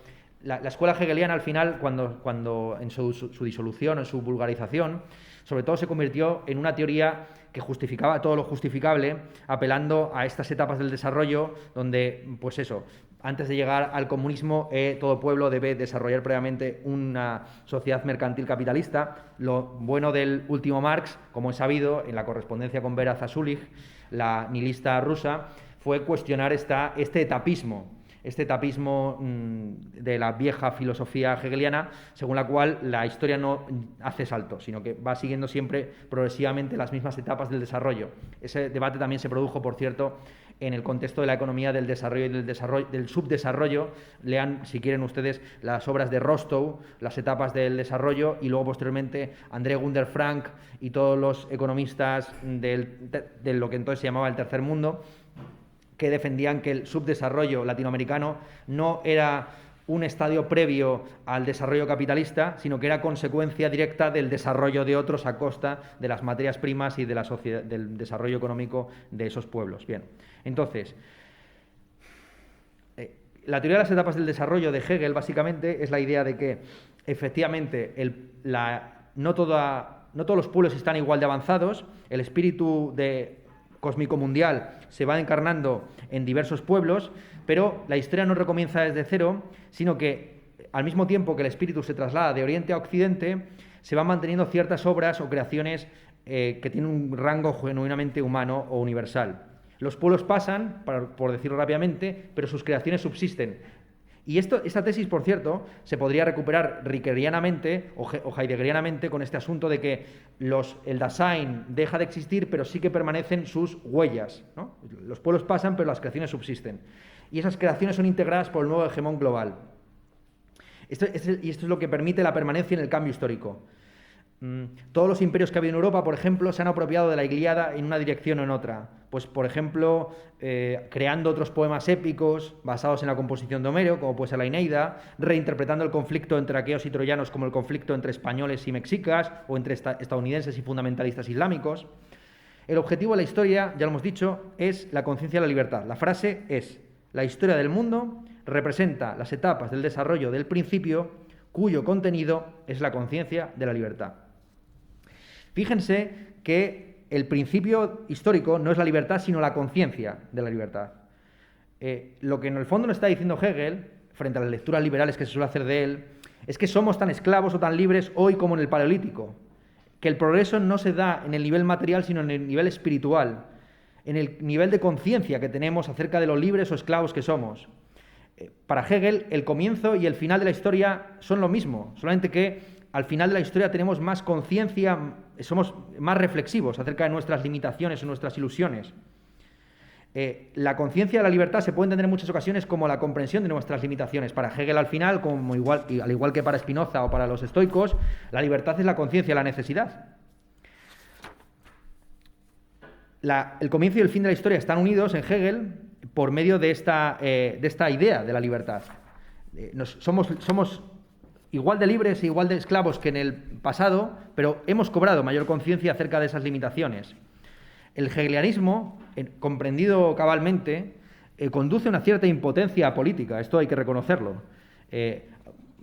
A: la escuela hegeliana al final, cuando en su disolución, en su vulgarización, sobre todo se convirtió en una teoría que justificaba todo lo justificable, apelando a estas etapas del desarrollo donde, pues eso, antes de llegar al comunismo, todo pueblo debe desarrollar previamente una sociedad mercantil capitalista. Lo bueno del último Marx, como es sabido, en la correspondencia con Vera Zasulich, la nihilista rusa, fue cuestionar este etapismo de la vieja filosofía hegeliana, según la cual la historia no hace saltos, sino que va siguiendo siempre progresivamente las mismas etapas del desarrollo. Ese debate también se produjo, por cierto, en el contexto de la economía del desarrollo y del subdesarrollo. Lean, si quieren ustedes, las obras de Rostow, las etapas del desarrollo, y luego posteriormente André Gunder Frank y todos los economistas de lo que entonces se llamaba el tercer mundo, que defendían que el subdesarrollo latinoamericano no era un estadio previo al desarrollo capitalista, sino que era consecuencia directa del desarrollo de otros a costa de las materias primas y de la sociedad, del desarrollo económico de esos pueblos. Bien, entonces, la teoría de las etapas del desarrollo de Hegel básicamente es la idea de que efectivamente no todos los pueblos están igual de avanzados, el espíritu cósmico mundial se va encarnando en diversos pueblos, pero la historia no recomienza desde cero, sino que al mismo tiempo que el espíritu se traslada de Oriente a Occidente, se van manteniendo ciertas obras o creaciones que tienen un rango genuinamente humano o universal. Los pueblos pasan, por decirlo rápidamente, pero sus creaciones subsisten. Y esta tesis, por cierto, se podría recuperar rickerianamente o heideggerianamente con este asunto de que el Dasein deja de existir, pero sí que permanecen sus huellas, ¿no? Los pueblos pasan, pero las creaciones subsisten. Y esas creaciones son integradas por el nuevo hegemón global. Y esto es lo que permite la permanencia en el cambio histórico. Todos los imperios que ha habido en Europa, por ejemplo, se han apropiado de la Ilíada en una dirección o en otra. Pues, por ejemplo, creando otros poemas épicos basados en la composición de Homero, como puede ser la Eneida, reinterpretando el conflicto entre aqueos y troyanos como el conflicto entre españoles y mexicas, o entre estadounidenses y fundamentalistas islámicos. El objetivo de la historia, ya lo hemos dicho, es la conciencia de la libertad. La frase es: la historia del mundo representa las etapas del desarrollo del principio, cuyo contenido es la conciencia de la libertad. Fíjense que el principio histórico no es la libertad, sino la conciencia de la libertad. Lo que en el fondo nos está diciendo Hegel, frente a las lecturas liberales que se suele hacer de él, es que somos tan esclavos o tan libres hoy como en el Paleolítico, que el progreso no se da en el nivel material, sino en el nivel espiritual, en el nivel de conciencia que tenemos acerca de lo libres o esclavos que somos. Para Hegel, el comienzo y el final de la historia son lo mismo, solamente que al final de la historia tenemos más conciencia, somos más reflexivos acerca de nuestras limitaciones o nuestras ilusiones. La conciencia de la libertad se puede entender en muchas ocasiones como la comprensión de nuestras limitaciones. Para Hegel, al final, al igual que para Spinoza o para los estoicos, la libertad es la conciencia de la necesidad. El comienzo y el fin de la historia están unidos en Hegel por medio de esta idea de la libertad. Somos igual de libres e igual de esclavos que en el pasado, pero hemos cobrado mayor conciencia acerca de esas limitaciones. El hegelianismo, comprendido cabalmente, conduce a una cierta impotencia política, esto hay que reconocerlo.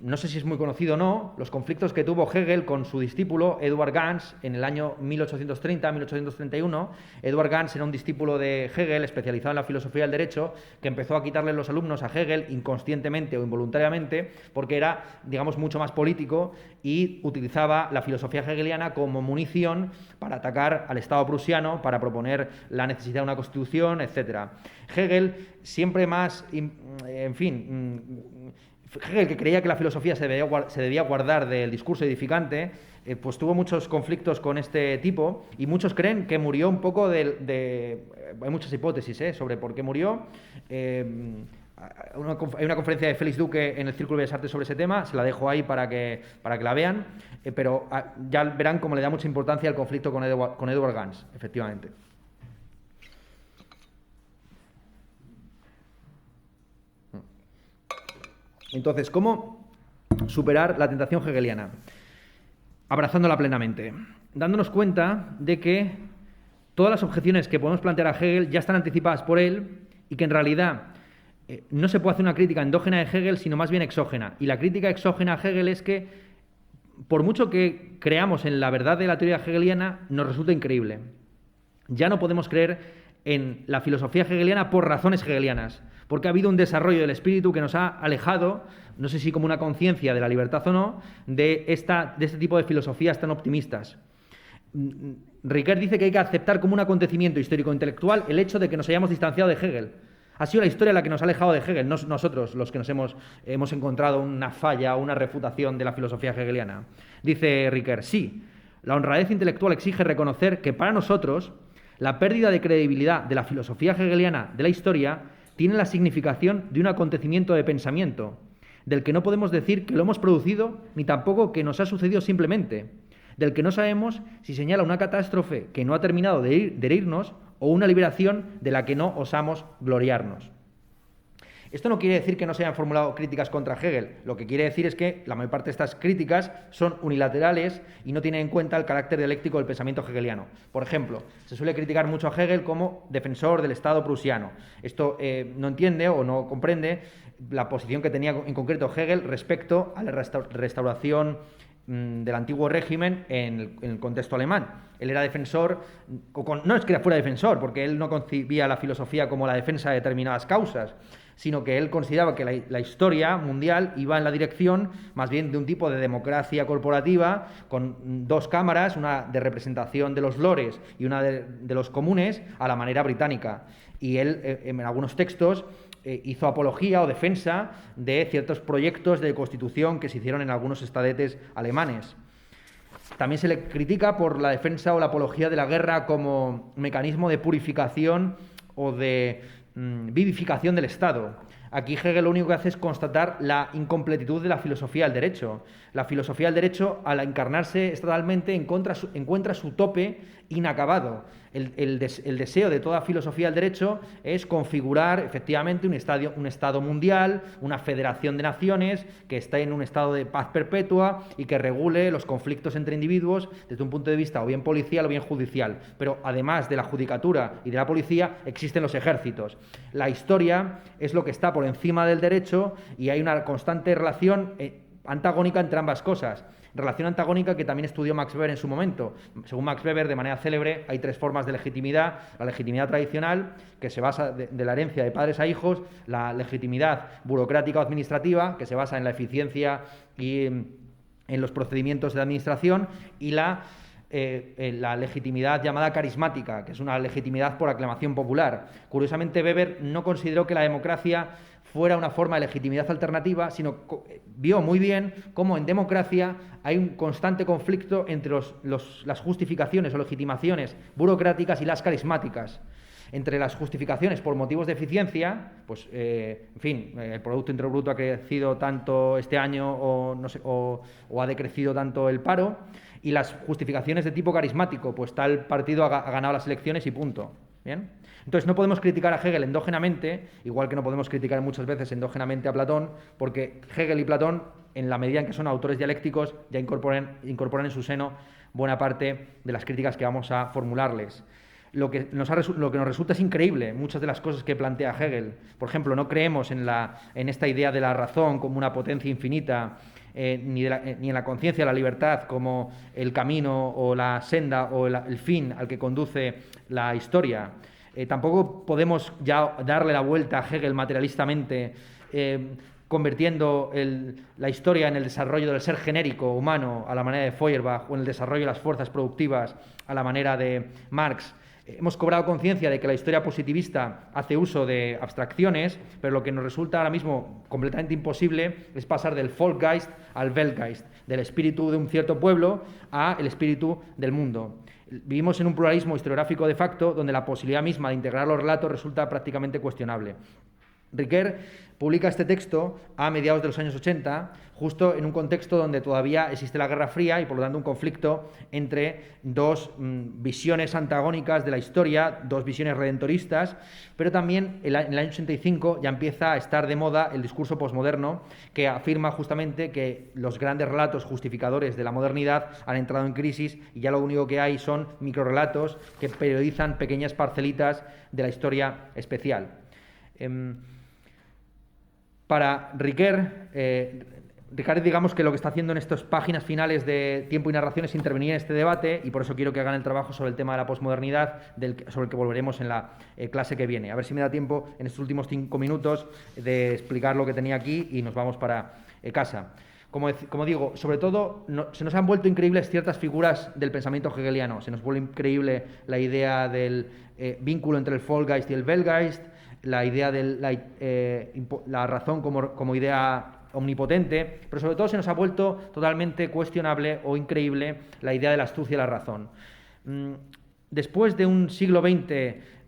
A: No sé si es muy conocido o no, los conflictos que tuvo Hegel con su discípulo Eduard Gans en el año 1830-1831. Eduard Gans era un discípulo de Hegel especializado en la filosofía del derecho, que empezó a quitarle los alumnos a Hegel inconscientemente o involuntariamente porque era, digamos, mucho más político y utilizaba la filosofía hegeliana como munición para atacar al Estado prusiano, para proponer la necesidad de una constitución, etc. Hegel siempre más, en fin... Hegel, que creía que la filosofía se debía guardar del discurso edificante, pues tuvo muchos conflictos con este tipo y muchos creen que murió un poco hay muchas hipótesis sobre por qué murió. Hay una conferencia de Félix Duque en el Círculo de Bellas Artes sobre ese tema, se la dejo ahí para que la vean, pero ya verán cómo le da mucha importancia al conflicto con Eduard Gans, efectivamente. Entonces, ¿cómo superar la tentación hegeliana? Abrazándola plenamente, dándonos cuenta de que todas las objeciones que podemos plantear a Hegel ya están anticipadas por él y que en realidad no se puede hacer una crítica endógena de Hegel, sino más bien exógena. Y la crítica exógena a Hegel es que, por mucho que creamos en la verdad de la teoría hegeliana, nos resulta increíble. Ya no podemos creer en la filosofía hegeliana por razones hegelianas, porque ha habido un desarrollo del espíritu que nos ha alejado, no sé si como una conciencia de la libertad o no, de este tipo de filosofías tan optimistas. Ricoeur dice que hay que aceptar como un acontecimiento histórico-intelectual el hecho de que nos hayamos distanciado de Hegel. Ha sido la historia la que nos ha alejado de Hegel, no nosotros los que nos hemos encontrado una falla o una refutación de la filosofía hegeliana. Dice Ricoeur, sí, la honradez intelectual exige reconocer que para nosotros la pérdida de credibilidad de la filosofía hegeliana de la historia tiene la significación de un acontecimiento de pensamiento, del que no podemos decir que lo hemos producido ni tampoco que nos ha sucedido simplemente, del que no sabemos si señala una catástrofe que no ha terminado de herirnos o una liberación de la que no osamos gloriarnos. Esto no quiere decir que no se hayan formulado críticas contra Hegel, lo que quiere decir es que la mayor parte de estas críticas son unilaterales y no tienen en cuenta el carácter dialéctico del pensamiento hegeliano. Por ejemplo, se suele criticar mucho a Hegel como defensor del Estado prusiano. Esto no entiende o no comprende la posición que tenía en concreto Hegel respecto a la restauración del antiguo régimen en el contexto alemán. Él era defensor, no es que fuera defensor, porque él no concibía la filosofía como la defensa de determinadas causas, sino que él consideraba que la historia mundial iba en la dirección más bien de un tipo de democracia corporativa con dos cámaras, una de representación de los lores y una de los comunes, a la manera británica. Y él, en algunos textos, hizo apología o defensa de ciertos proyectos de constitución que se hicieron en algunos estadetes alemanes. También se le critica por la defensa o la apología de la guerra como mecanismo de purificación o de vivificación del Estado. Aquí Hegel lo único que hace es constatar la incompletitud de la filosofía del derecho. La filosofía del derecho, al encarnarse estatalmente, encuentra su tope inacabado. El deseo de toda filosofía del derecho es configurar efectivamente un Estado mundial, una federación de naciones que esté en un estado de paz perpetua y que regule los conflictos entre individuos desde un punto de vista o bien policial o bien judicial. Pero además de la judicatura y de la policía existen los ejércitos. La historia es lo que está por encima del derecho y hay una constante relación antagónica entre ambas cosas. Relación antagónica que también estudió Max Weber en su momento. Según Max Weber, de manera célebre, hay tres formas de legitimidad. La legitimidad tradicional, que se basa de la herencia de padres a hijos, la legitimidad burocrática o administrativa, que se basa en la eficiencia y en los procedimientos de administración, y la legitimidad llamada carismática, que es una legitimidad por aclamación popular. Curiosamente, Weber no consideró que la democracia fuera una forma de legitimidad alternativa, sino vio muy bien cómo en democracia hay un constante conflicto entre las justificaciones o legitimaciones burocráticas y las carismáticas. Entre las justificaciones por motivos de eficiencia, pues, en fin, el Producto Interior Bruto ha crecido tanto este año o ha decrecido tanto el paro, y las justificaciones de tipo carismático, pues tal partido ha ganado las elecciones y punto. ¿Bien? Entonces no podemos criticar a Hegel endógenamente, igual que no podemos criticar muchas veces endógenamente a Platón, porque Hegel y Platón, en la medida en que son autores dialécticos, ya incorporan en su seno buena parte de las críticas que vamos a formularles. Lo que nos resulta es increíble, muchas de las cosas que plantea Hegel. Por ejemplo, no creemos en esta idea de la razón como una potencia infinita, ni en la conciencia de la libertad como el camino o la senda o el fin al que conduce la historia. Tampoco podemos ya darle la vuelta a Hegel materialistamente, convirtiendo la historia en el desarrollo del ser genérico humano a la manera de Feuerbach o en el desarrollo de las fuerzas productivas a la manera de Marx. Hemos cobrado conciencia de que la historia positivista hace uso de abstracciones, pero lo que nos resulta ahora mismo completamente imposible es pasar del Volksgeist al Weltgeist, del espíritu de un cierto pueblo al espíritu del mundo. Vivimos en un pluralismo historiográfico de facto donde la posibilidad misma de integrar los relatos resulta prácticamente cuestionable. Ricoeur publica este texto a mediados de los años 80, justo en un contexto donde todavía existe la Guerra Fría y por lo tanto un conflicto entre dos visiones antagónicas de la historia, dos visiones redentoristas, pero también en el año 85 ya empieza a estar de moda el discurso posmoderno que afirma justamente que los grandes relatos justificadores de la modernidad han entrado en crisis y ya lo único que hay son microrelatos que periodizan pequeñas parcelitas de la historia especial. Para Riquer, Ricardo, digamos que lo que está haciendo en estas páginas finales de Tiempo y Narración es intervenir en este debate, y por eso quiero que hagan el trabajo sobre el tema de la posmodernidad, sobre el que volveremos en la clase que viene. A ver si me da tiempo en estos últimos 5 minutos de explicar lo que tenía aquí y nos vamos para casa. Como digo, sobre todo se nos han vuelto increíbles ciertas figuras del pensamiento hegeliano. Se nos vuelve increíble la idea del vínculo entre el Vollgeist y el Weltgeist, la idea de la razón como idea omnipotente, pero sobre todo se nos ha vuelto totalmente cuestionable o increíble la idea de la astucia y la razón. Después de un siglo XX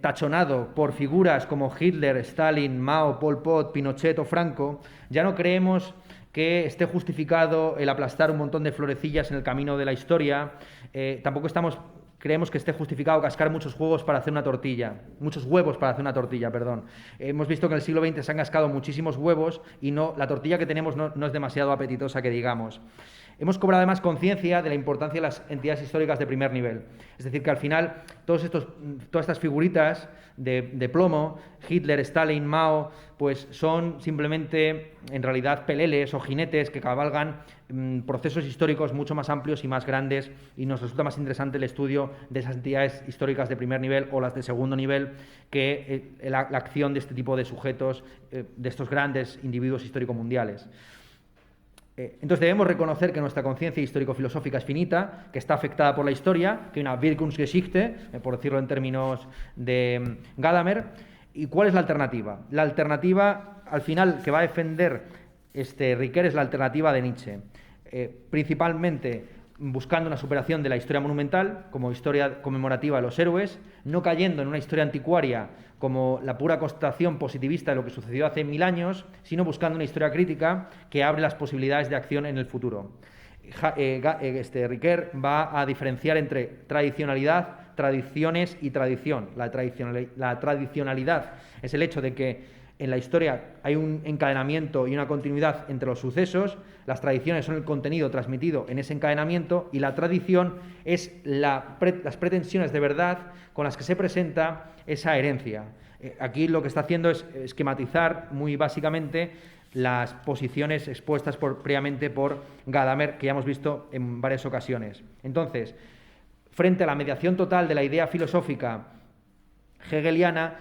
A: tachonado por figuras como Hitler, Stalin, Mao, Pol Pot, Pinochet o Franco, ya no creemos que esté justificado el aplastar un montón de florecillas en el camino de la historia. Tampoco creemos que esté justificado cascar muchos huevos para hacer una tortilla. Hemos visto que en el siglo XX se han cascado muchísimos huevos y la tortilla que tenemos no es demasiado apetitosa, que digamos. Hemos cobrado además conciencia de la importancia de las entidades históricas de primer nivel. Es decir, que al final todas estas figuritas de plomo, Hitler, Stalin, Mao, pues son simplemente en realidad peleles o jinetes que cabalgan procesos históricos mucho más amplios y más grandes, y nos resulta más interesante el estudio de esas entidades históricas de primer nivel o las de segundo nivel que la acción de este tipo de sujetos, de estos grandes individuos histórico-mundiales. Entonces debemos reconocer que nuestra conciencia histórico-filosófica es finita, que está afectada por la historia, que hay una Wirkungsgeschichte, por decirlo en términos de Gadamer. ¿Y cuál es la alternativa? La alternativa, al final, que va a defender Riquer es la alternativa de Nietzsche, principalmente buscando una superación de la historia monumental como historia conmemorativa de los héroes, no cayendo en una historia anticuaria como la pura constatación positivista de lo que sucedió hace 1000 años, sino buscando una historia crítica que abre las posibilidades de acción en el futuro. Riquer va a diferenciar entre tradicionalidad, tradiciones y tradición. La tradicionalidad es el hecho de que en la historia hay un encadenamiento y una continuidad entre los sucesos, las tradiciones son el contenido transmitido en ese encadenamiento, y la tradición es las pretensiones de verdad con las que se presenta esa herencia. Aquí lo que está haciendo es esquematizar muy básicamente las posiciones expuestas previamente por Gadamer, que ya hemos visto en varias ocasiones. Entonces, frente a la mediación total de la idea filosófica hegeliana,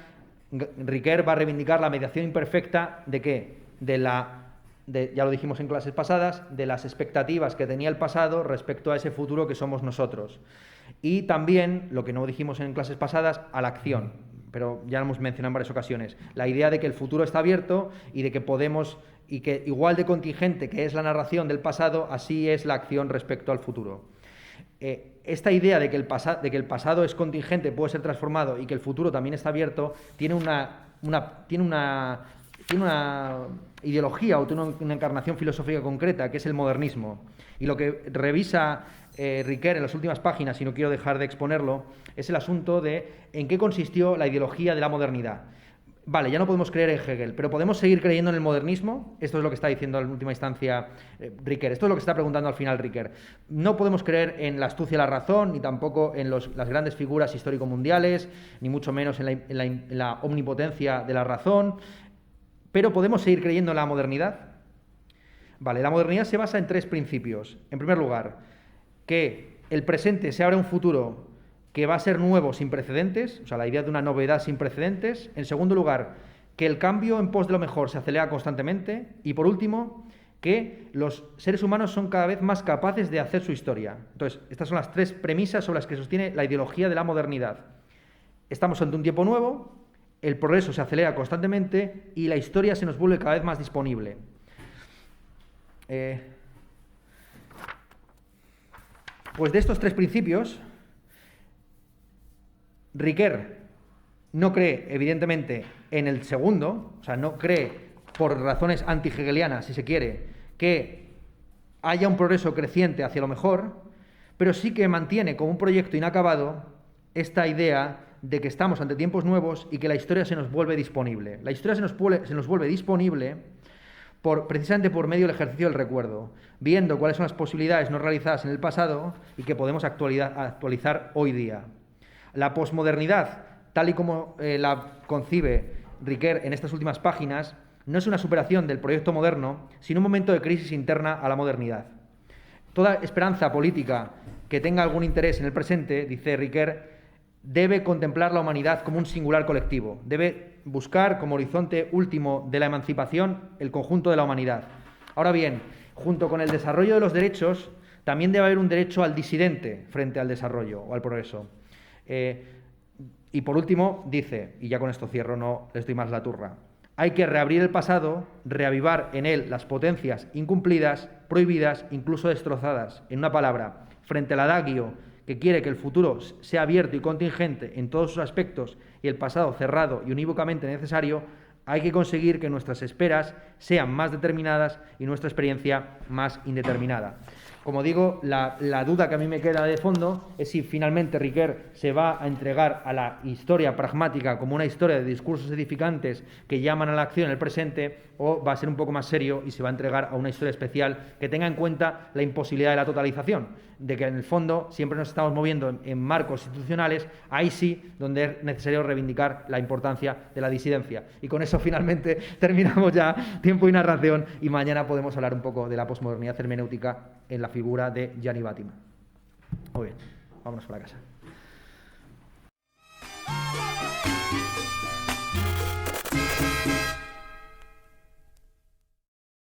A: Riquer va a reivindicar la mediación imperfecta ¿de qué? Ya lo dijimos en clases pasadas, de las expectativas que tenía el pasado respecto a ese futuro que somos nosotros. Y también, lo que no dijimos en clases pasadas, a la acción, pero ya lo hemos mencionado en varias ocasiones, la idea de que el futuro está abierto y de que podemos, y que igual de contingente que es la narración del pasado, así es la acción respecto al futuro. Esta idea de que el pasado es contingente, puede ser transformado, y que el futuro también está abierto, tiene una ideología o tiene una encarnación filosófica concreta, que es el modernismo. Y lo que revisa Riquer en las últimas páginas, y no quiero dejar de exponerlo, es el asunto de en qué consistió la ideología de la modernidad. Vale, ya no podemos creer en Hegel, pero ¿podemos seguir creyendo en el modernismo? Esto es lo que está diciendo en última instancia Riquer. Esto es lo que está preguntando al final Riquer. No podemos creer en la astucia y la razón, ni tampoco en las grandes figuras histórico-mundiales, ni mucho menos en la omnipotencia de la razón, pero ¿podemos seguir creyendo en la modernidad? Vale, la modernidad se basa en 3 principios. En primer lugar, que el presente se abre a un futuro que va a ser nuevo sin precedentes, o sea, la idea de una novedad sin precedentes. En segundo lugar, que el cambio en pos de lo mejor se acelera constantemente. Y por último, que los seres humanos son cada vez más capaces de hacer su historia. Entonces, estas son las 3 premisas sobre las que sostiene la ideología de la modernidad. Estamos ante un tiempo nuevo, el progreso se acelera constantemente y la historia se nos vuelve cada vez más disponible. Pues de estos 3 principios, Riquer no cree, evidentemente, en el segundo, o sea, no cree, por razones anti-hegelianas, si se quiere, que haya un progreso creciente hacia lo mejor, pero sí que mantiene como un proyecto inacabado esta idea de que estamos ante tiempos nuevos y que la historia se nos vuelve disponible. La historia se nos vuelve disponible precisamente por medio del ejercicio del recuerdo, viendo cuáles son las posibilidades no realizadas en el pasado y que podemos actualizar hoy día. La posmodernidad, tal y como la concibe Riquer en estas últimas páginas no es una superación del proyecto moderno, sino un momento de crisis interna a la modernidad. Toda esperanza política que tenga algún interés en el presente, dice Riquer, debe contemplar la humanidad como un singular colectivo, debe buscar como horizonte último de la emancipación el conjunto de la humanidad. Ahora bien, junto con el desarrollo de los derechos, también debe haber un derecho al disidente frente al desarrollo o al progreso. Y por último, dice, y ya con esto cierro, no les doy más la turra, hay que reabrir el pasado, reavivar en él las potencias incumplidas, prohibidas, incluso destrozadas. En una palabra, frente al adagio que quiere que el futuro sea abierto y contingente en todos sus aspectos y el pasado cerrado y unívocamente necesario, hay que conseguir que nuestras esperas sean más determinadas y nuestra experiencia más indeterminada. Como digo, la duda que a mí me queda de fondo es si finalmente Riquer se va a entregar a la historia pragmática como una historia de discursos edificantes que llaman a la acción en el presente, o va a ser un poco más serio y se va a entregar a una historia especial que tenga en cuenta la imposibilidad de la totalización, de que en el fondo siempre nos estamos moviendo en marcos institucionales, ahí sí donde es necesario reivindicar la importancia de la disidencia. Y con eso finalmente terminamos ya tiempo y narración, y mañana podemos hablar un poco de la posmodernidad hermenéutica en la figura de Gianni Bàttima. Muy bien, vámonos para casa.